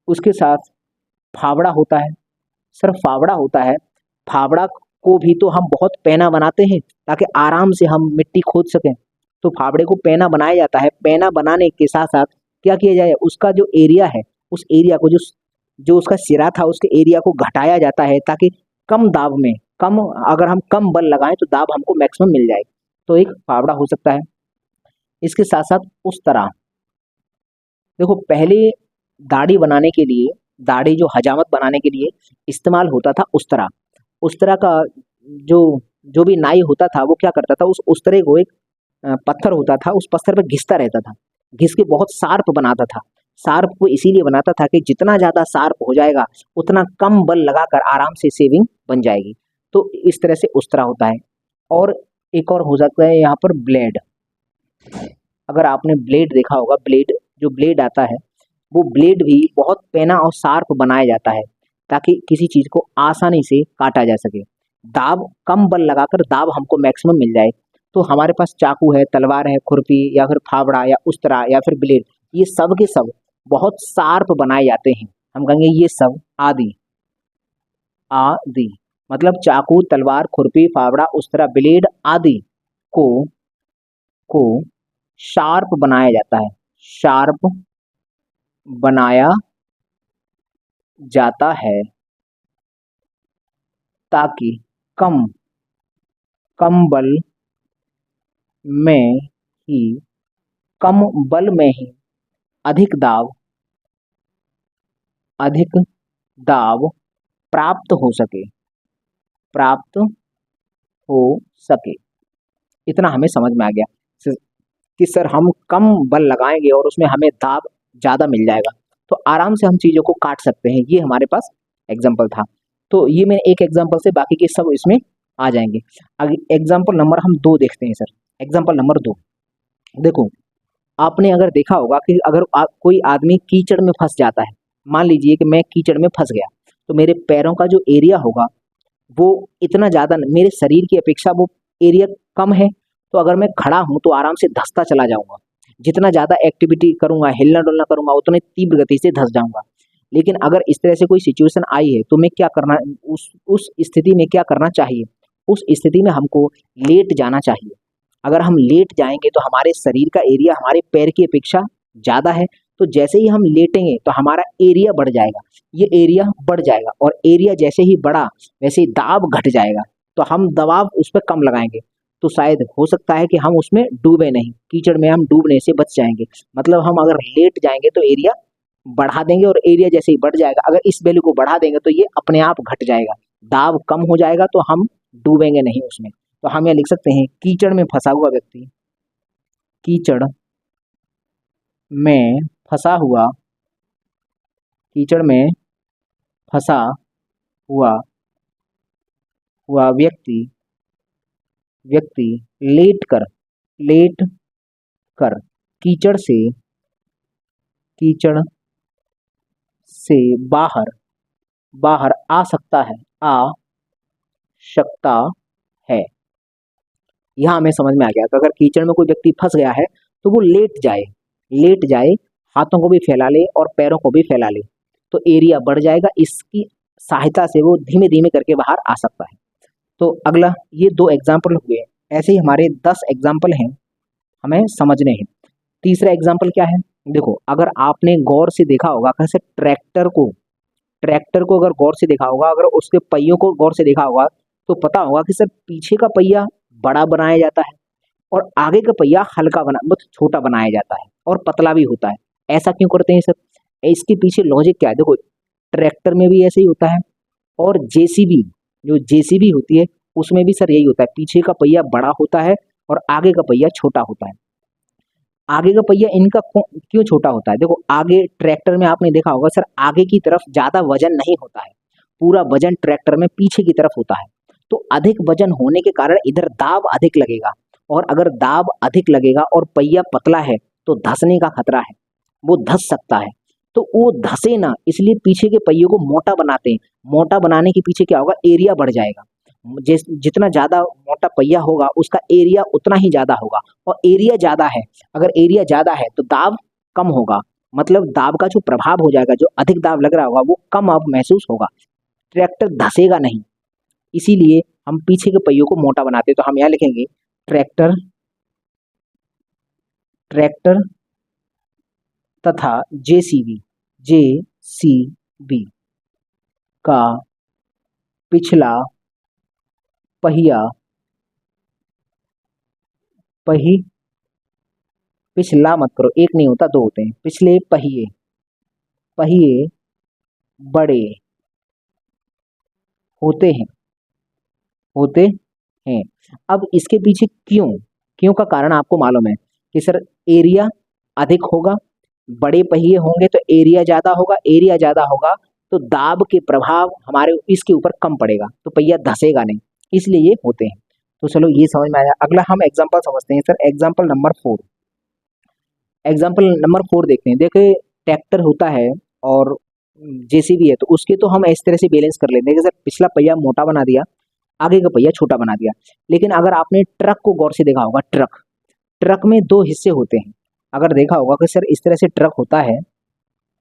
उसके साथ फावड़ा होता है। सर फावड़ा होता है, फावड़ा को भी तो हम बहुत पैना बनाते हैं ताकि आराम से हम मिट्टी खोद सकें। तो फावड़े को पैना बनाया जाता है। पैना बनाने के साथ साथ क्या किया जाए, उसका जो एरिया है, उस एरिया को जो जो उसका सिरा था उसके एरिया को घटाया जाता है, ताकि कम दाब में, कम, अगर हम कम बल लगाएं तो दाब हमको मैक्सिमम मिल जाए। तो एक फावड़ा हो सकता है। इसके साथ साथ उस तरह, देखो पहले दाढ़ी बनाने के लिए, दाढ़ी जो हजामत बनाने के लिए इस्तेमाल होता था उस्तरा। उस्तरा का जो जो भी नाई होता था वो क्या करता था, उस उस्तरे को एक पत्थर होता था, उस पत्थर पर घिसता रहता था, घिस के बहुत शार्प बनाता था। शार्प को इसीलिए बनाता था कि जितना ज़्यादा शार्प हो जाएगा उतना कम बल लगाकर आराम से सेविंग बन जाएगी। तो इस तरह से उस्तरा होता है। और एक और हो सकता है यहाँ पर ब्लेड। अगर आपने ब्लेड देखा होगा, ब्लेड, जो ब्लेड आता है वो ब्लेड भी बहुत पैना और शार्प बनाया जाता है, ताकि किसी चीज़ को आसानी से काटा जा सके। दाब, कम बल लगाकर दाब हमको मैक्सिमम मिल जाए। तो हमारे पास चाकू है, तलवार है, खुरपी या फिर फावड़ा या उस्तरा या फिर ब्लेड, ये सब के सब बहुत शार्प बनाए जाते हैं। हम कहेंगे ये सब आदि, आदि मतलब चाकू, तलवार, खुरपी, फावड़ा, उस्तरा, ब्लेड आदि को को शार्प बनाया जाता है, शार्प बनाया जाता है, ताकि कम कम बल में ही कम बल में ही अधिक दाब, अधिक दाब प्राप्त हो सके, प्राप्त हो सके। इतना हमें समझ में आ गया कि सर हम कम बल लगाएंगे और उसमें हमें दाब ज़्यादा मिल जाएगा, तो आराम से हम चीज़ों को काट सकते हैं। ये हमारे पास एग्जाम्पल था। तो ये मैंने एक एग्जाम्पल से, बाकी के सब इसमें आ जाएंगे। अगर एग्जाम्पल नंबर हम 2 देखते हैं सर। एग्जाम्पल नंबर 2 देखो, आपने अगर देखा होगा कि अगर कोई आदमी कीचड़ में फंस जाता है, मान लीजिए कि मैं कीचड़ में फंस गया, तो मेरे पैरों का जो एरिया होगा वो इतना ज़्यादा, मेरे शरीर की अपेक्षा वो एरिया कम है। तो अगर मैं खड़ा हूँ तो आराम से धंसता चला जाऊंगा, जितना ज़्यादा एक्टिविटी करूंगा, हिलना डुलना करूंगा, उतनी तीव्र गति से धंस जाऊंगा। लेकिन अगर इस तरह से कोई सिचुएशन आई है तो मैं क्या करना, उस स्थिति में क्या करना चाहिए? उस स्थिति में हमको लेट जाना चाहिए। अगर हम लेट जाएंगे तो हमारे शरीर का एरिया हमारे पैर की अपेक्षा ज़्यादा है, तो जैसे ही हम लेटेंगे तो हमारा एरिया बढ़ जाएगा, ये एरिया बढ़ जाएगा, और एरिया जैसे ही बढ़ा वैसे ही दाब घट जाएगा, तो हम दबाव उस पर कम लगाएंगे, तो शायद हो सकता है कि हम उसमें डूबे नहीं, कीचड़ में हम डूबने से बच जाएंगे। मतलब हम अगर लेट जाएंगे तो एरिया बढ़ा देंगे, और एरिया जैसे ही बढ़ जाएगा, अगर इस वैल्यू को बढ़ा देंगे तो ये अपने आप घट जाएगा, दाब कम हो जाएगा, तो हम डूबेंगे नहीं उसमें। तो हम यह लिख सकते हैं, कीचड़ में फंसा हुआ व्यक्ति, कीचड़ में फंसा हुआ, कीचड़ में फंसा हुआ हुआ व्यक्ति व्यक्ति लेट कर कीचड़ से बाहर आ सकता है। यहाँ हमें समझ में आ गया कि अगर कीचड़ में कोई व्यक्ति फंस गया है तो वो लेट जाए, हाथों को भी फैला ले और पैरों को भी फैला ले, तो एरिया बढ़ जाएगा, इसकी सहायता से वो धीमे धीमे करके बाहर आ सकता है। तो अगला, ये 2 एग्जाम्पल हुए, ऐसे ही हमारे 10 एग्जाम्पल हैं, हमें समझने हैं। तीसरा एग्जाम्पल क्या है? देखो, अगर आपने गौर से देखा होगा, कैसे ट्रैक्टर को अगर गौर से देखा होगा, अगर उसके पहियों को गौर से देखा होगा, तो पता होगा कि सर पीछे का पहिया बड़ा बनाया जाता है और आगे का पहिया हल्का मतलब छोटा बनाया जाता है और पतला भी होता है। ऐसा क्यों करते हैं सर? इसके पीछे लॉजिक क्या है? देखो, ट्रैक्टर में भी ऐसे ही होता है, और जेसीबी होती है उसमें भी सर यही होता है, पीछे का पहिया बड़ा होता है और आगे का पहिया छोटा होता है। आगे का पहिया इनका क्यों छोटा होता है? देखो, आगे ट्रैक्टर में आपने देखा होगा सर, आगे की तरफ ज़्यादा वजन नहीं होता है, पूरा वजन ट्रैक्टर में पीछे की तरफ होता है। तो अधिक वजन होने के कारण इधर दाब अधिक लगेगा, और अगर दाब अधिक लगेगा और पहिया पतला है तो धंसने का खतरा है, वो धंस सकता है। तो वो धंसे ना, इसलिए पीछे के पहियों को मोटा बनाते हैं। मोटा बनाने के पीछे क्या होगा? एरिया बढ़ जाएगा। जितना ज़्यादा मोटा पहिया होगा उसका एरिया उतना ही ज़्यादा होगा, और एरिया ज़्यादा है, अगर एरिया ज़्यादा है तो दाब कम होगा, मतलब दाब का जो प्रभाव हो जाएगा, जो अधिक दाब लग रहा होगा वो कम अब महसूस होगा, ट्रैक्टर धंसेगा नहीं। इसीलिए हम पीछे के पहियों को मोटा बनाते हैं। तो हम यहाँ लिखेंगे, ट्रैक्टर तथा जेसीबी का पिछला पिछला मत करो, एक नहीं होता, 2 होते हैं। पिछले पहिए बड़े होते हैं। अब इसके पीछे क्यों का कारण आपको मालूम है कि सर एरिया अधिक होगा, बड़े पहिए होंगे तो एरिया ज़्यादा होगा, तो दाब के प्रभाव हमारे इसके ऊपर कम पड़ेगा, तो पहिया धंसेगा नहीं, इसलिए ये होते हैं। तो चलो, ये समझ में आया। अगला हम एग्जाम्पल समझते हैं सर, एग्जाम्पल नंबर 4 देखते हैं। देखिए, ट्रैक्टर होता है और जेसीबी है, तो उसके तो हम इस तरह से बैलेंस कर लेते हैं कि सर पिछला पहिया मोटा बना दिया, आगे का पहिया छोटा बना दिया। लेकिन अगर आपने ट्रक को गौर से देखा होगा, ट्रक में 2 हिस्से होते हैं। अगर देखा होगा कि सर इस तरह से ट्रक होता है,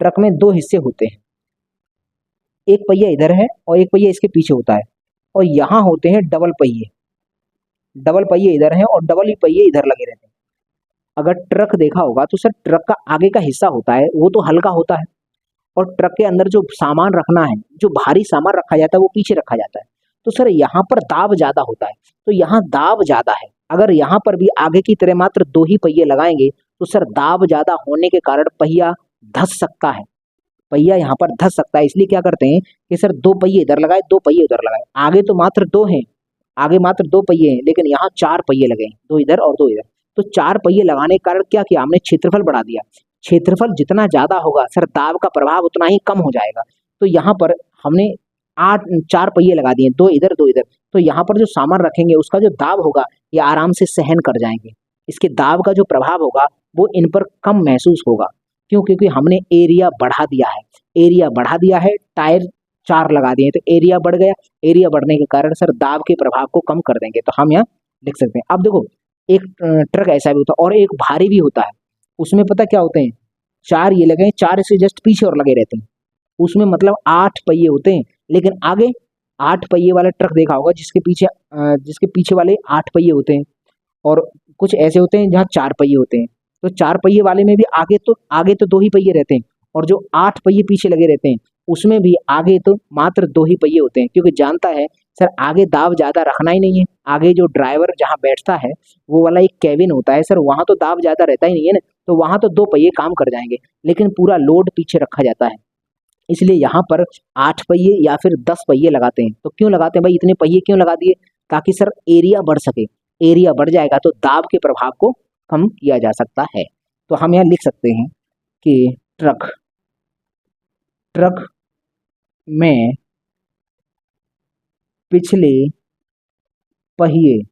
ट्रक में 2 हिस्से होते हैं, एक पहिया इधर है और एक पहिया इसके पीछे होता है, और यहाँ होते हैं डबल पहिए इधर हैं और डबल ही पहिए इधर लगे रहते हैं। अगर ट्रक देखा होगा तो सर ट्रक का आगे का हिस्सा होता है वो तो हल्का होता है, और ट्रक के अंदर जो सामान रखना है, जो भारी सामान रखा जाता है, वो पीछे रखा जाता है। तो सर यहाँ पर दाब ज़्यादा होता है, तो यहाँ दाब ज़्यादा है। अगर यहाँ पर भी आगे की तरह मात्र 2 ही पहिए लगाएंगे तो सर दाब ज़्यादा होने के कारण पहिया धंस सकता है, पहिया यहाँ पर धस सकता है। इसलिए क्या करते हैं कि सर दो पहिए इधर लगाए, दो पहिए उधर लगाए। आगे तो मात्र दो हैं, आगे मात्र दो पहिए हैं, लेकिन यहाँ चार पहिए लगे हैं, दो इधर और दो इधर। तो चार पहिए लगाने के कारण क्या किया हमने, क्षेत्रफल बढ़ा दिया। क्षेत्रफल जितना ज्यादा होगा सर दाब का प्रभाव उतना ही कम हो जाएगा। तो यहाँ पर हमने चार पहिए लगा दिए, दो इधर दो इधर। तो यहाँ पर जो सामान रखेंगे उसका जो दाब होगा ये आराम से सहन कर जाएंगे। इसके दाब का जो प्रभाव होगा वो इन पर कम महसूस होगा। क्यों? क्योंकि हमने एरिया बढ़ा दिया है, एरिया बढ़ा दिया है, टायर चार लगा दिए तो एरिया बढ़ गया। एरिया बढ़ने के कारण सर दाब के प्रभाव को कम कर देंगे। तो हम यहाँ लिख सकते हैं। अब देखो एक ट्रक ऐसा भी होता है और एक भारी भी होता है। उसमें पता क्या होते हैं, चार ये लगे हैं, चार इससे जस्ट पीछे और लगे रहते हैं। उसमें मतलब 8 पहिए होते हैं, लेकिन आगे 8 पहिए वाला ट्रक देखा होगा जिसके पीछे वाले 8 पहिए होते हैं। और कुछ ऐसे होते हैं जहाँ 4 पहिए होते हैं। तो 4 पहिए वाले में भी आगे तो 2 ही पहिए रहते हैं, और जो 8 पहिए पीछे लगे रहते हैं उसमें भी आगे तो मात्र 2 ही पहिए होते हैं। क्योंकि जानता है सर आगे दाब ज़्यादा रखना ही नहीं है। आगे जो ड्राइवर जहाँ बैठता है वो वाला एक कैबिन होता है सर, वहाँ तो दाब ज़्यादा रहता ही नहीं है ना, तो वहाँ तो 2 पहिए काम कर जाएंगे, लेकिन पूरा लोड पीछे रखा जाता है। इसलिए यहाँ पर 8 पहिए या फिर 10 पहिए लगाते हैं। तो क्यों लगाते हैं भाई, इतने पहिए क्यों लगा दिए? ताकि सर एरिया बढ़ सके। एरिया बढ़ जाएगा तो दाब के प्रभाव को कम किया जा सकता है। तो हम यहाँ लिख सकते हैं कि ट्रक में पिछले पहिए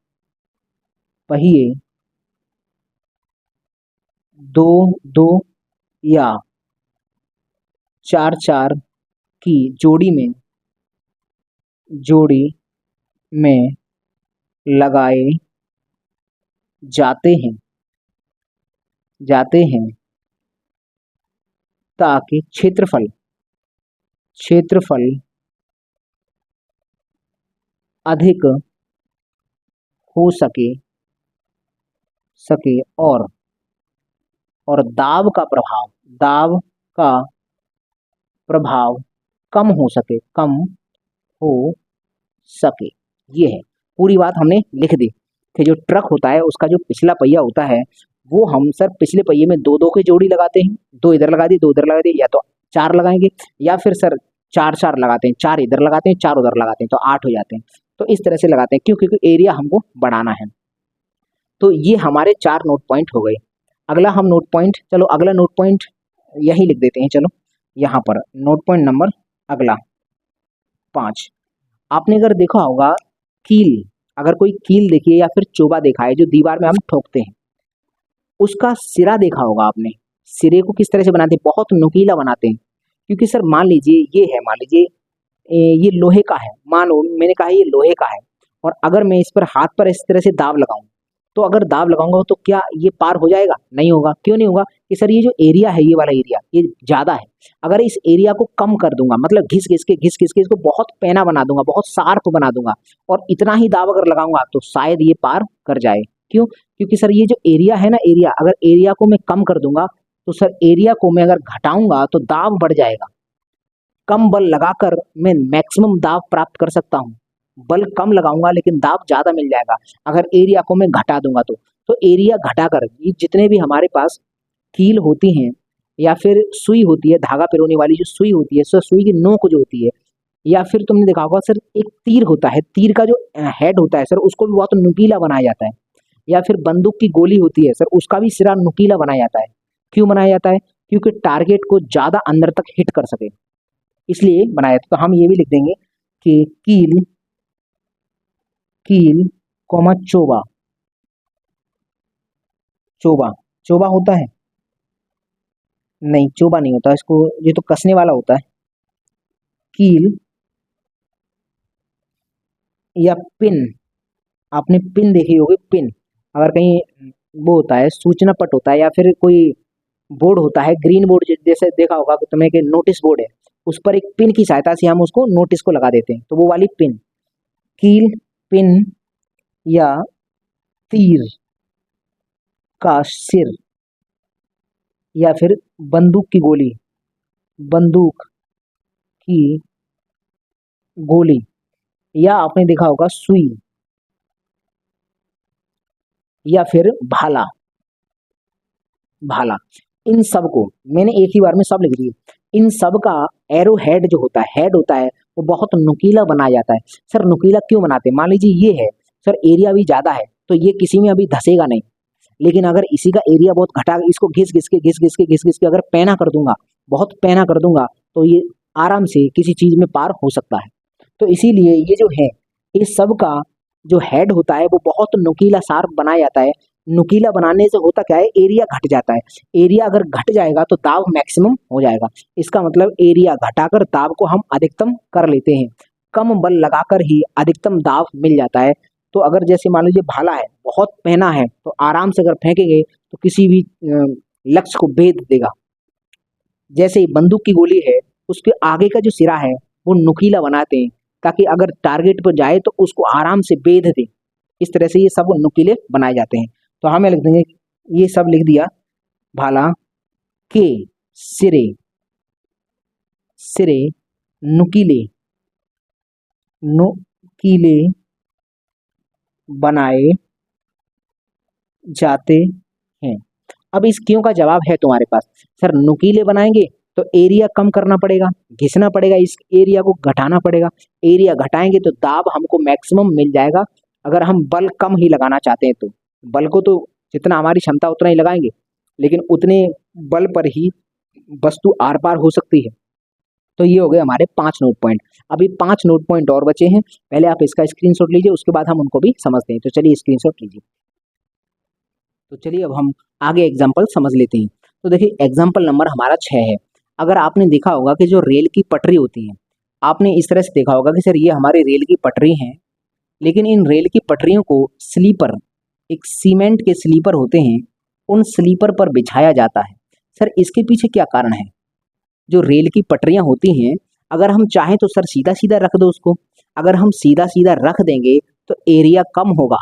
दो दो या चार चार की जोड़ी में लगाए जाते हैं ताकि क्षेत्रफल अधिक हो सके और दाब का प्रभाव कम हो सके। ये है पूरी बात हमने लिख दी कि जो ट्रक होता है उसका जो पिछला पहिया होता है वो हम सर पिछले पहिए में दो दो की जोड़ी लगाते हैं, दो इधर लगा दी दो उधर लगा दी, या तो चार लगाएंगे या फिर सर चार चार लगाते हैं, चार इधर लगाते हैं चार उधर लगाते हैं, तो 8 हो जाते हैं। तो इस तरह से लगाते हैं क्यों? क्योंकि एरिया हमको बढ़ाना है। तो ये हमारे 4 नोट पॉइंट हो गए। अगला हम नोट पॉइंट, चलो अगला नोट पॉइंट यही लिख देते हैं। चलो यहाँ पर नोट पॉइंट नंबर अगला 5। आपने अगर देखा होगा कील, अगर कोई कील देखिए या फिर चोबा देखा है जो दीवार में हम ठोकते हैं, उसका सिरा देखा होगा आपने। सिरे को किस तरह से बनाते हैं, बहुत नुकीला बनाते हैं। क्योंकि सर मान लीजिए मान लीजिए ये लोहे का है, मानो मैंने कहा ये लोहे का है, और अगर मैं इस पर हाथ पर इस तरह से दाब लगाऊं, तो अगर दाब लगाऊंगा तो क्या ये पार हो जाएगा? नहीं होगा। क्यों नहीं होगा? कि सर ये जो एरिया है, ये वाला एरिया ये ज्यादा है। अगर इस एरिया को कम कर दूंगा, मतलब घिस घिस के इसको बहुत पैना बना दूंगा, बहुत शार्प बना दूंगा, और इतना ही दाब अगर लगाऊंगा तो शायद ये पार कर जाए। क्यों? क्योंकि सर ये जो एरिया है ना, एरिया अगर एरिया को मैं कम कर दूंगा तो सर एरिया को मैं अगर घटाऊंगा तो दाब बढ़ जाएगा। कम बल लगाकर मैं मैक्सिमम दाब प्राप्त कर सकता हूँ। बल कम लगाऊंगा लेकिन दाब ज्यादा मिल जाएगा अगर एरिया को मैं घटा दूंगा तो एरिया घटाकर ये जितने भी हमारे पास कील होती हैं या फिर सुई होती है, धागा पिरोने वाली जो सुई होती है, सर सुई की नोक जो होती है, या फिर तुमने देखा होगा सर एक तीर होता है, तीर का जो हेड होता है सर उसको भी बहुत नुकीला बनाया जाता है। या फिर बंदूक की गोली होती है सर उसका भी सिरा नुकीला बनाया जाता है। क्यों बनाया जाता है? क्योंकि टारगेट को ज्यादा अंदर तक हिट कर सके, इसलिए बनाया जाता है। तो हम ये भी लिख देंगे कि कील कोमा चोबा चोबा चोबा होता है, नहीं चोबा नहीं होता, इसको ये तो कसने वाला होता है। कील या पिन, आपने पिन देखी होगी, पिन अगर कहीं वो होता है सूचना पट होता है या फिर कोई बोर्ड होता है, ग्रीन बोर्ड जैसे देखा होगा कि तुम्हें कि नोटिस बोर्ड है, उस पर एक पिन की सहायता से हम उसको नोटिस को लगा देते हैं, तो वो वाली पिन। कील, पिन या तीर का सिर या फिर बंदूक की गोली, या आपने देखा होगा सुई या फिर भाला भाला इन सब को मैंने एक ही बार में सब लिख दिए। इन सब का एरो हेड होता है वो बहुत नुकीला बनाया जाता है। सर नुकीला क्यों बनाते हैं? मान लीजिए ये है सर, एरिया भी ज्यादा है तो ये किसी में अभी धसेगा नहीं, लेकिन अगर इसी का एरिया बहुत घटा, इसको घिस घिस के अगर पैना कर दूंगा, बहुत पैना कर दूंगा, तो ये आराम से किसी चीज में पार हो सकता है। तो इसीलिए ये जो है, इस सब का जो हेड होता है वो बहुत नुकीला शार्प बनाया जाता है। नुकीला बनाने से होता क्या है, एरिया घट जाता है। एरिया अगर घट जाएगा तो दाब मैक्सिमम हो जाएगा। इसका मतलब एरिया घटाकर दाब को हम अधिकतम कर लेते हैं। कम बल लगाकर ही अधिकतम दाब मिल जाता है। तो अगर जैसे मान लीजिए भाला है, बहुत पहना है, तो आराम से अगर फेंकेंगे तो किसी भी लक्ष्य को भेद देगा। जैसे बंदूक की गोली है, उसके आगे का जो सिरा है वो नुकीला बनाते हैं ताकि अगर टारगेट पर जाए तो उसको आराम से भेद दे। इस तरह से ये सब नुकीले बनाए जाते हैं। तो हमें लिख देंगे, ये सब लिख दिया, भाला के सिरे सिरे नुकीले नुकीले बनाए जाते हैं। अब इस क्यों का जवाब है तुम्हारे पास। सर नुकीले बनाएंगे तो एरिया कम करना पड़ेगा, घिसना पड़ेगा, इस एरिया को घटाना पड़ेगा। एरिया घटाएंगे तो दाब हमको मैक्सिमम मिल जाएगा। अगर हम बल कम ही लगाना चाहते हैं तो बल को तो जितना हमारी क्षमता उतना ही लगाएंगे, लेकिन उतने बल पर ही वस्तु आर पार हो सकती है। तो ये हो गए हमारे 5 नोट पॉइंट। अभी 5 नोट पॉइंट और बचे हैं, पहले आप इसका स्क्रीनशॉट लीजिए, उसके बाद हम उनको भी समझते हैं। तो चलिए स्क्रीनशॉट लीजिए। तो चलिए अब हम आगे एग्जाम्पल समझ लेते हैं। तो देखिए एग्जाम्पल नंबर हमारा 6 है। अगर आपने देखा होगा कि जो रेल की पटरी होती है, आपने इस तरह से देखा होगा कि सर ये हमारी रेल की पटरी है, लेकिन इन रेल की पटरियों को स्लीपर, एक सीमेंट के स्लीपर होते हैं, उन स्लीपर पर बिछाया जाता है। सर इसके पीछे क्या कारण है? जो रेल की पटरियां होती हैं, अगर हम चाहें तो सर सीधा सीधा रख दो उसको। अगर हम सीधा सीधा रख देंगे तो एरिया कम होगा,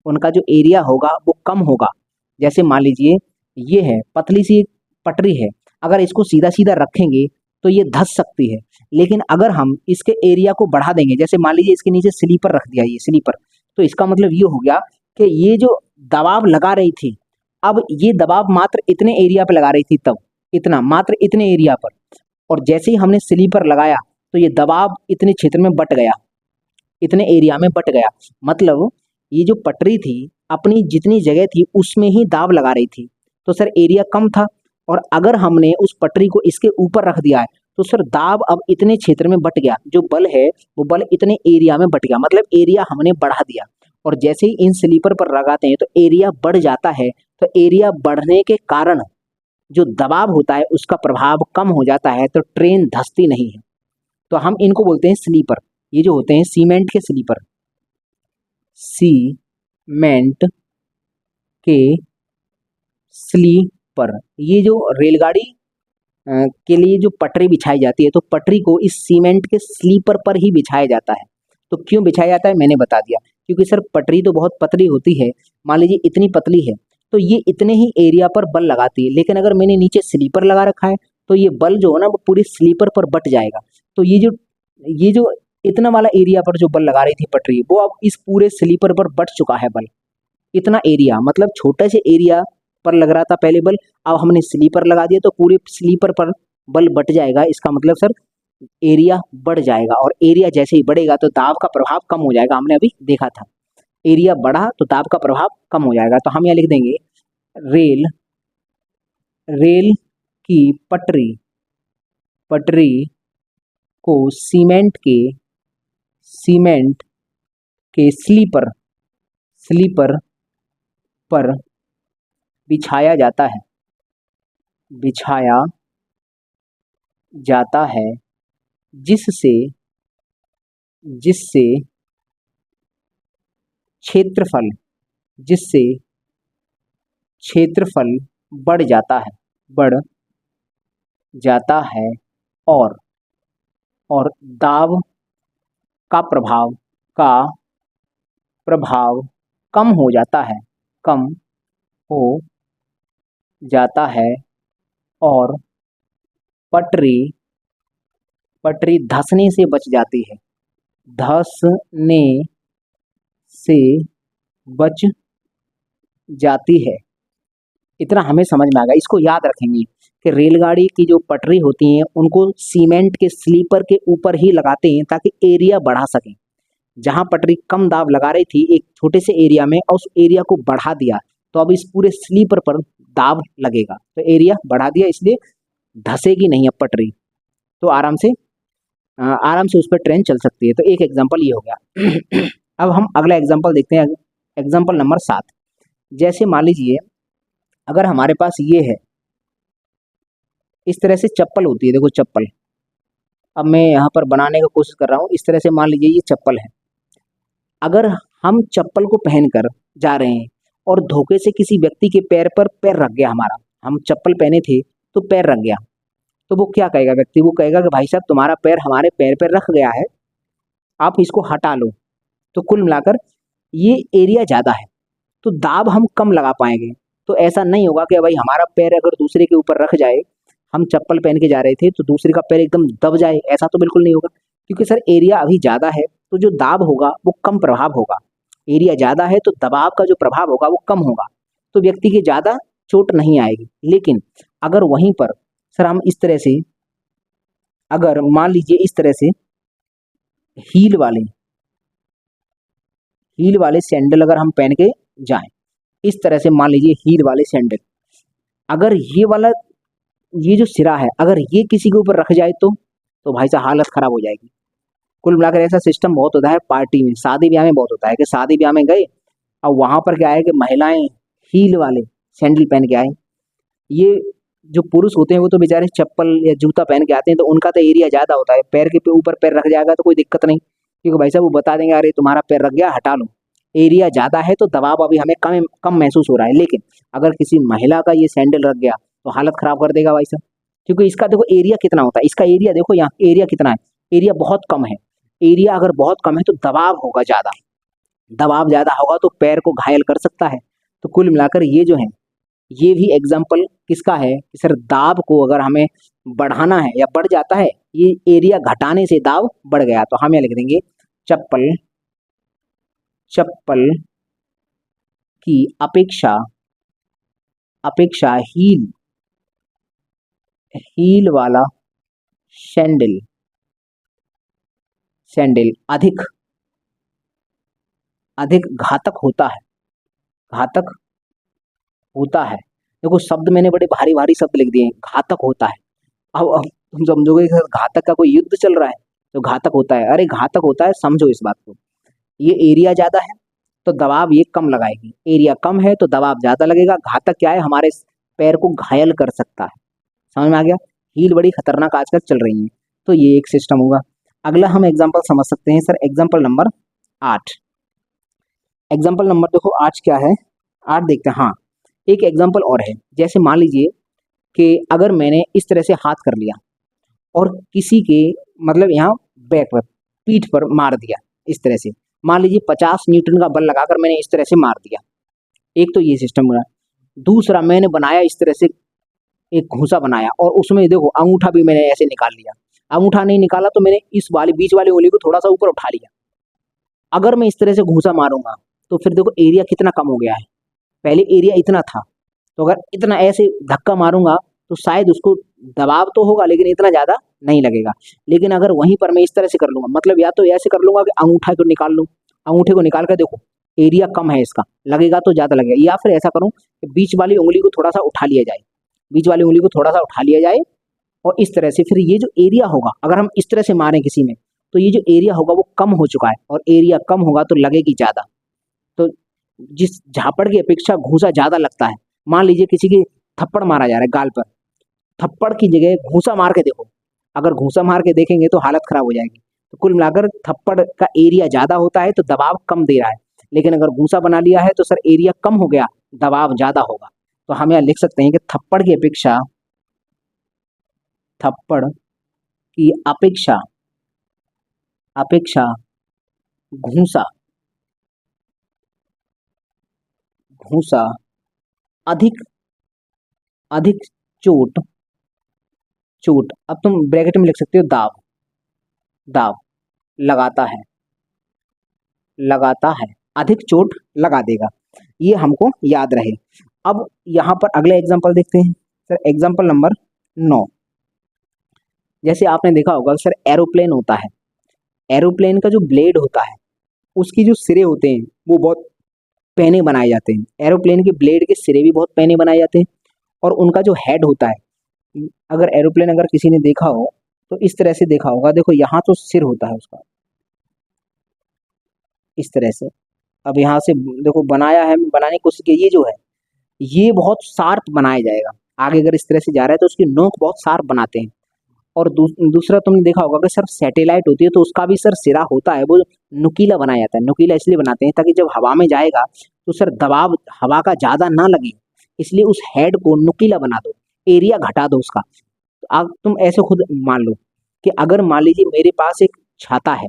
उनका जो एरिया होगा वो कम होगा। जैसे मान लीजिए ये है पतली सी एक पटरी है, अगर इसको सीधा सीधा रखेंगे तो ये धस सकती है। लेकिन अगर हम इसके एरिया को बढ़ा देंगे, जैसे मान लीजिए इसके नीचे स्लीपर रख दिया, ये स्लीपर, तो इसका मतलब ये हो गया कि ये जो दबाव लगा रही थी, अब ये दबाव मात्र इतने एरिया पे लगा रही थी, तब इतना मात्र इतने एरिया पर, और जैसे ही हमने स्लीपर लगाया तो ये दबाव इतने क्षेत्र में बट गया, इतने एरिया में बट गया। मतलब ये जो पटरी थी अपनी जितनी जगह थी उसमें ही दाब लगा रही थी, तो सर एरिया कम था। और अगर हमने उस पटरी को इसके ऊपर रख दिया है तो सर दाब अब इतने क्षेत्र में बट गया, जो बल है वो बल इतने एरिया में बट गया, मतलब एरिया हमने बढ़ा दिया। और जैसे ही इन स्लीपर पर लगाते हैं तो एरिया बढ़ जाता है। तो एरिया बढ़ने के कारण जो दबाव होता है उसका प्रभाव कम हो जाता है, तो ट्रेन धंसती नहीं है। तो हम इनको बोलते हैं स्लीपर। ये जो होते हैं सीमेंट के स्लीपर, सीमेंट के स्लीपर। ये जो रेलगाड़ी के लिए जो पटरी बिछाई जाती है, तो पटरी को इस सीमेंट के स्लीपर पर ही बिछाया जाता है। तो क्यों बिछाया जाता है मैंने बता दिया, क्योंकि सर पटरी तो बहुत पतली होती है, मान लीजिए इतनी पतली है तो ये इतने ही एरिया पर बल लगाती है। लेकिन अगर मैंने नीचे स्लीपर लगा रखा है तो ये बल जो है ना वो पूरी स्लीपर पर बट जाएगा। तो ये जो इतना वाला एरिया पर जो बल लगा रही थी पटरी, वो अब इस पूरे स्लीपर पर बट चुका है बल। इतना एरिया, मतलब छोटे से एरिया पर लग रहा था पहले बल, अब हमने स्लीपर लगा दिया तो पूरे स्लीपर पर बल बट जाएगा। इसका मतलब सर एरिया बढ़ जाएगा, और एरिया जैसे ही बढ़ेगा तो दाब का प्रभाव कम हो जाएगा। हमने अभी देखा था एरिया बढ़ा तो दाब का प्रभाव कम हो जाएगा। तो हम यहाँ लिख देंगे रेल रेल की पटरी पटरी को सीमेंट के स्लीपर पर बिछाया जाता है, जिससे जिससे क्षेत्रफल बढ़ जाता है और दाब का प्रभाव कम हो जाता है और पटरी धंसने से बच जाती है, धंसने से बच जाती है। इतना हमें समझ में आ गया। इसको याद रखेंगे कि रेलगाड़ी की जो पटरी होती हैं उनको सीमेंट के स्लीपर के ऊपर ही लगाते हैं ताकि एरिया बढ़ा सकें। जहां पटरी कम दाब लगा रही थी एक छोटे से एरिया में और उस एरिया को बढ़ा दिया तो अब इस पूरे स्लीपर पर दाब लगेगा, तो एरिया बढ़ा दिया इसलिए धसेगी नहीं अब पटरी, तो आराम से उस पर ट्रेन चल सकती है। तो एक एग्जांपल ये हो गया। अब हम अगला एग्जांपल देखते हैं, एग्जांपल नंबर 7। जैसे मान लीजिए अगर हमारे पास ये है, इस तरह से चप्पल होती है, देखो चप्पल, अब मैं यहाँ पर बनाने की कोशिश कर रहा हूँ। इस तरह से मान लीजिए ये चप्पल है। अगर हम चप्पल को पहनकर जा रहे हैं और धोखे से किसी व्यक्ति के पैर पर पैर रख गया हमारा, हम चप्पल पहने थे तो पैर रख गया, तो वो क्या कहेगा व्यक्ति? वो कहेगा कि भाई साहब तुम्हारा पैर हमारे पैर पर रख गया है, आप इसको हटा लो। तो कुल मिलाकर ये एरिया ज़्यादा है तो दाब हम कम लगा पाएंगे। तो ऐसा नहीं होगा कि भाई हमारा पैर अगर दूसरे के ऊपर रख जाए, हम चप्पल पहन के जा रहे थे तो दूसरे का पैर एकदम दब जाए, ऐसा तो बिल्कुल नहीं होगा, क्योंकि सर एरिया अभी ज़्यादा है तो जो दाब होगा वो कम प्रभाव होगा। एरिया ज़्यादा है तो दबाव का जो प्रभाव होगा वो कम होगा, तो व्यक्ति की ज़्यादा चोट नहीं आएगी। लेकिन अगर वहीं पर सर हम इस तरह से, अगर मान लीजिए इस तरह से हील वाले सैंडल अगर हम पहन के जाएं, इस तरह से मान लीजिए हील वाले सैंडल, अगर ये वाला ये जो सिरा है अगर ये किसी के ऊपर रख जाए तो भाई साहब हालत खराब हो जाएगी। कुल मिलाकर ऐसा सिस्टम बहुत होता है पार्टी में, शादी ब्याह में बहुत होता है कि शादी ब्याह में गए और वहां पर क्या है कि महिलाएं हील वाले सैंडल पहन के आए। ये जो पुरुष होते हैं वो तो बेचारे चप्पल या जूता पहन के आते हैं, तो उनका तो एरिया ज़्यादा होता है, पैर के ऊपर पैर रख जाएगा तो कोई दिक्कत नहीं, क्योंकि भाई साहब वो बता देंगे अरे तुम्हारा पैर रख गया हटा लो। एरिया ज़्यादा है तो दबाव अभी हमें कम कम महसूस हो रहा है। लेकिन अगर किसी महिला का ये सैंडल रख गया तो हालत खराब कर देगा भाई साहब, क्योंकि इसका देखो एरिया कितना होता है, इसका एरिया देखो यहाँ एरिया कितना है, एरिया बहुत कम है। एरिया अगर बहुत कम है तो दबाव होगा ज़्यादा, दबाव ज़्यादा होगा तो पैर को घायल कर सकता है। तो कुल मिलाकर ये जो है ये भी एग्जाम्पल किसका है कि सर दाब को अगर हमें बढ़ाना है या बढ़ जाता है, ये एरिया घटाने से दाब बढ़ गया, तो हम यहाँ लिख देंगे चप्पल की अपेक्षा हील वाला सैंडल अधिक घातक होता है। देखो शब्द मैंने बड़े भारी भारी शब्द लिख दिए हैं, घातक होता है। अब तुम समझोगे कि घातक का कोई युद्ध चल रहा है तो घातक होता है, अरे घातक होता है, समझो इस बात को। ये एरिया ज़्यादा है तो दबाव ये कम लगाएगी, एरिया कम है तो दबाव ज़्यादा लगेगा। घातक क्या है? हमारे पैर को घायल कर सकता है। समझ में आ गया? हील बड़ी खतरनाक आजकल चल रही है, तो ये एक सिस्टम होगा। अगला हम एग्जाम्पल समझ सकते हैं sir, example number 8। Example number देखो आज क्या है, 8 देखते हैं। हाँ एक एग्जाम्पल और है, जैसे मान लीजिए कि अगर मैंने इस तरह से हाथ कर लिया और किसी के मतलब यहाँ बैक पर पीठ पर मार दिया इस तरह से, मान लीजिए 50 न्यूटन का बल लगाकर मैंने इस तरह से मार दिया, एक तो ये सिस्टम हुआ। दूसरा मैंने बनाया इस तरह से एक घूंसा बनाया और उसमें देखो अंगूठा भी मैंने ऐसे निकाल लिया, अंगूठा नहीं निकाला तो मैंने इस वाली बीच वाली उंगली को थोड़ा सा ऊपर उठा लिया। अगर मैं इस तरह से घूंसा मारूंगा तो फिर देखो एरिया कितना कम हो गया है, पहले एरिया इतना था, तो अगर इतना ऐसे धक्का मारूंगा तो शायद उसको दबाव तो होगा लेकिन इतना ज़्यादा नहीं लगेगा। लेकिन अगर वहीं पर मैं इस तरह से कर लूंगा, मतलब या तो ऐसे कर लूंगा कि अंगूठा को निकाल लूँ, अंगूठे को निकाल कर देखो एरिया कम है इसका, लगेगा तो ज़्यादा लगेगा। या फिर ऐसा करूँ कि बीच वाली उंगली को थोड़ा सा उठा लिया जाए, बीच वाली उंगली को थोड़ा सा उठा लिया जाए और इस तरह से फिर ये जो एरिया होगा अगर हम इस तरह से मारें किसी में तो ये जो एरिया होगा वो कम हो चुका है, और एरिया कम होगा तो लगेगी ज़्यादा। तो जिस झापड़ की अपेक्षा घूंसा ज़्यादा लगता है। मान लीजिए किसी की थप्पड़ मारा जा रहा है गाल पर, थप्पड़ की जगह घूंसा मार के देखो, अगर घूंसा मार के देखेंगे तो हालत खराब हो जाएगी। तो कुल मिलाकर थप्पड़ का एरिया ज़्यादा होता है तो दबाव कम दे रहा है, लेकिन अगर घूंसा बना लिया है तो सर एरिया कम हो गया, दबाव ज़्यादा होगा। तो हम यहाँ लिख सकते हैं कि थप्पड़ की अपेक्षा घूंसा अधिक अधिक चोट अब तुम ब्रैकेट में लिख सकते हो दाब लगाता है, अधिक चोट लगा देगा। ये हमको याद रहे। अब यहाँ पर अगला एग्जाम्पल देखते हैं सर, एग्जाम्पल नंबर 9। जैसे आपने देखा होगा सर, एरोप्लेन होता है, एरोप्लेन का जो ब्लेड होता है उसकी जो सिरे होते हैं वो बहुत पैने बनाए जाते हैं। एरोप्लेन के ब्लेड के सिरे भी बहुत पैने बनाए जाते हैं, और उनका जो हेड होता है, अगर एरोप्लेन अगर किसी ने देखा हो तो इस तरह से देखा होगा, देखो यहाँ तो सिर होता है उसका इस तरह से। अब यहाँ से देखो बनाया है, बनाने की कोशिश की, ये जो है ये बहुत शार्प बनाया जाएगा। आगे अगर इस तरह से जा रहा है तो उसकी नोक बहुत शार्प बनाते हैं। और दूसरा तुमने देखा होगा कि सर सैटेलाइट होती है तो उसका भी सर सिरा होता है, वो नुकीला बनाया जाता है। नुकीला इसलिए बनाते हैं ताकि जब हवा में जाएगा तो सर दबाव हवा का ज़्यादा ना लगे, इसलिए उस हेड को नुकीला बना दो, एरिया घटा दो उसका। अब तुम ऐसे खुद मान लो कि अगर मान लीजिए मेरे पास एक छाता है,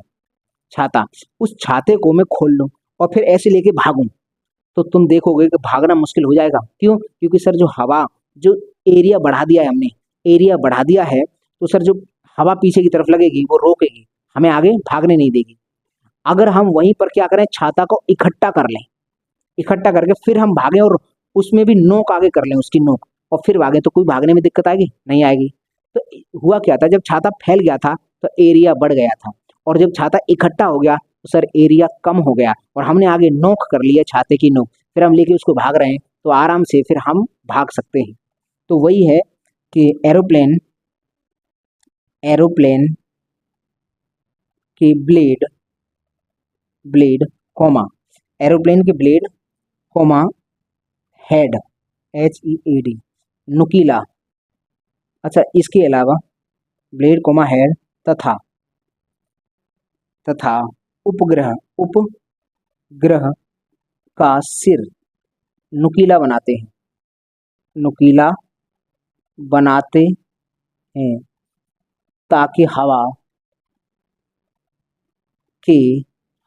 छाता, उस छाते को मैं खोल लूँ और फिर ऐसे लेके भागूं, तो तुम देखोगे कि भागना मुश्किल हो जाएगा। क्यों? क्योंकि सर जो हवा, जो एरिया बढ़ा दिया है हमने, एरिया बढ़ा दिया है, तो सर जो हवा पीछे की तरफ लगेगी वो रोकेगी, हमें आगे भागने नहीं देगी। अगर हम वहीं पर क्या करें, छाता को इकट्ठा कर लें, इकट्ठा करके फिर हम भागें और उसमें भी नोक आगे कर लें, उसकी नोक, और फिर भागें, तो कोई भागने में दिक्कत आएगी? नहीं आएगी। तो हुआ क्या था, जब छाता फैल गया था तो एरिया बढ़ गया था, और जब छाता इकट्ठा हो गया तो सर एरिया कम हो गया, और हमने आगे नोक कर लिया, छाते की नोक, फिर हम लेके उसको भाग रहे हैं तो आराम से फिर हम भाग सकते हैं। तो वही है कि एरोप्लेन, एरोप्लेन की ब्लेड, ब्लेड कॉमा, एरोप्लेन के ब्लेड कॉमा हेड, HEAD, नुकीला। अच्छा, इसके अलावा ब्लेड कॉमा हेड तथा, तथा उपग्रह, उपग्रह का सिर नुकीला बनाते हैं, नुकीला बनाते हैं ताकि के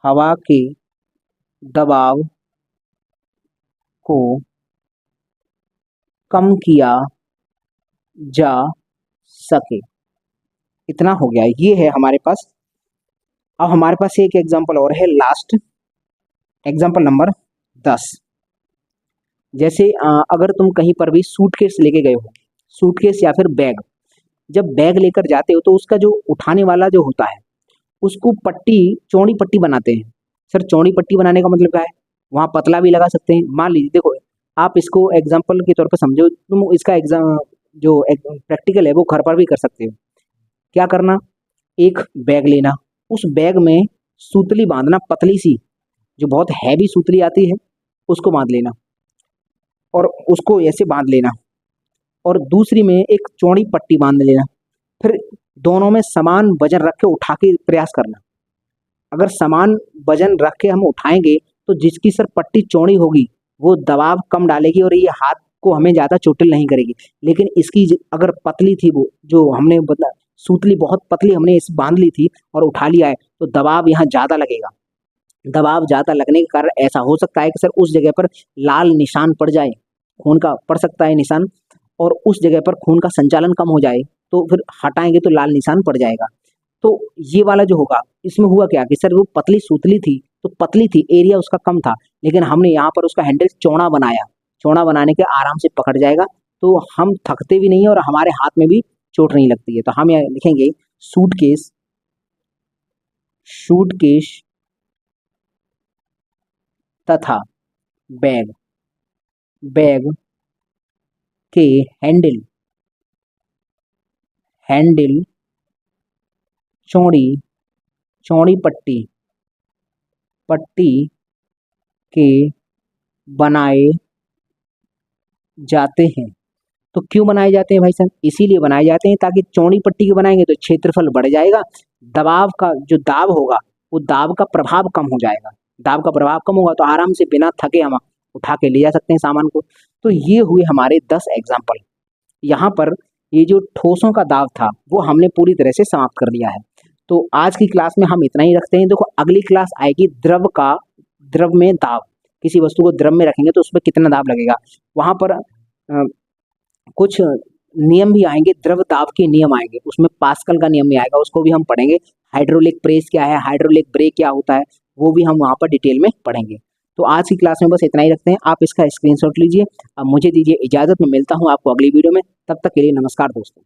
हवा के दबाव को कम किया जा सके। इतना हो गया, ये है हमारे पास। अब हमारे पास एक एग्जांपल और है, लास्ट एग्जांपल नंबर 10। जैसे अगर तुम कहीं पर भी सूटकेस लेके गए हो, सूटकेस या फिर बैग, जब बैग लेकर जाते हो तो उसका जो उठाने वाला जो होता है उसको पट्टी, चौड़ी पट्टी बनाते हैं। सर चौड़ी पट्टी बनाने का मतलब क्या है? वहाँ पतला भी लगा सकते हैं। मान लीजिए, देखो आप इसको एग्जाम्पल के तौर पर समझो, तुम इसका एग्जाम जो प्रैक्टिकल है वो घर पर भी कर सकते हो। क्या करना, एक बैग लेना, उस बैग में सूतली बांधना, पतली सी, जो बहुत हैवी सूतली आती है उसको बांध लेना, और उसको ऐसे बांध लेना, और दूसरी में एक चौड़ी पट्टी बांध लेना। फिर दोनों में समान वजन रख के उठा के प्रयास करना। अगर समान वजन रख के हम उठाएंगे तो जिसकी सर पट्टी चौड़ी होगी वो दबाव कम डालेगी और ये हाथ को हमें ज़्यादा चोटिल नहीं करेगी। लेकिन इसकी अगर पतली थी, वो जो हमने बता, सूतली बहुत पतली हमने इस बांध ली थी और उठा लिया है, तो दबाव यहाँ ज़्यादा लगेगा। दबाव ज़्यादा लगने के कारण ऐसा हो सकता है कि सर उस जगह पर लाल निशान पड़ जाए, खून का पड़ सकता है निशान, और उस जगह पर खून का संचालन कम हो जाए, तो फिर हटाएंगे तो लाल निशान पड़ जाएगा। तो ये वाला जो होगा, इसमें हुआ क्या कि सर वो पतली सूतली थी, तो पतली थी, एरिया उसका कम था, लेकिन हमने यहाँ पर उसका हैंडल चौड़ा बनाया। चौड़ा बनाने के आराम से पकड़ जाएगा, तो हम थकते भी नहीं और हमारे हाथ में भी चोट नहीं लगती है। तो हम यहाँ लिखेंगे सूटकेस, सूटकेस तथा बैग, बैग के हैंडल, हैंडल चौड़ी, चौड़ी पट्टी, पट्टी के बनाए जाते हैं। तो क्यों बनाए जाते हैं भाई साहब? इसीलिए बनाए जाते हैं ताकि चौड़ी पट्टी के बनाएंगे तो क्षेत्रफल बढ़ जाएगा, दबाव का जो दाब होगा वो दाब का प्रभाव कम हो जाएगा। दाब का प्रभाव कम होगा तो आराम से बिना थके हम उठा के ले जा सकते हैं सामान को। तो ये हुए हमारे 10 एग्जाम्पल। यहाँ पर ये जो ठोसों का दाब था वो हमने पूरी तरह से समाप्त कर दिया है। तो आज की क्लास में हम इतना ही रखते हैं। देखो अगली क्लास आएगी द्रव का, द्रव में दाब, किसी वस्तु को द्रव में रखेंगे तो उसमें कितना दाब लगेगा, वहाँ पर कुछ नियम भी आएंगे, द्रव दाब के नियम आएंगे, उसमें पास्कल का नियम भी आएगा, उसको भी हम पढ़ेंगे। हाइड्रोलिक प्रेस क्या है, हाइड्रोलिक ब्रेक क्या होता है, वो भी हम वहाँ पर डिटेल में पढ़ेंगे। तो आज की क्लास में बस इतना ही रखते हैं, आप इसका स्क्रीनशॉट लीजिए। अब मुझे दीजिए इजाज़त, मैं मिलता हूँ आपको अगली वीडियो में, तब तक के लिए नमस्कार दोस्तों।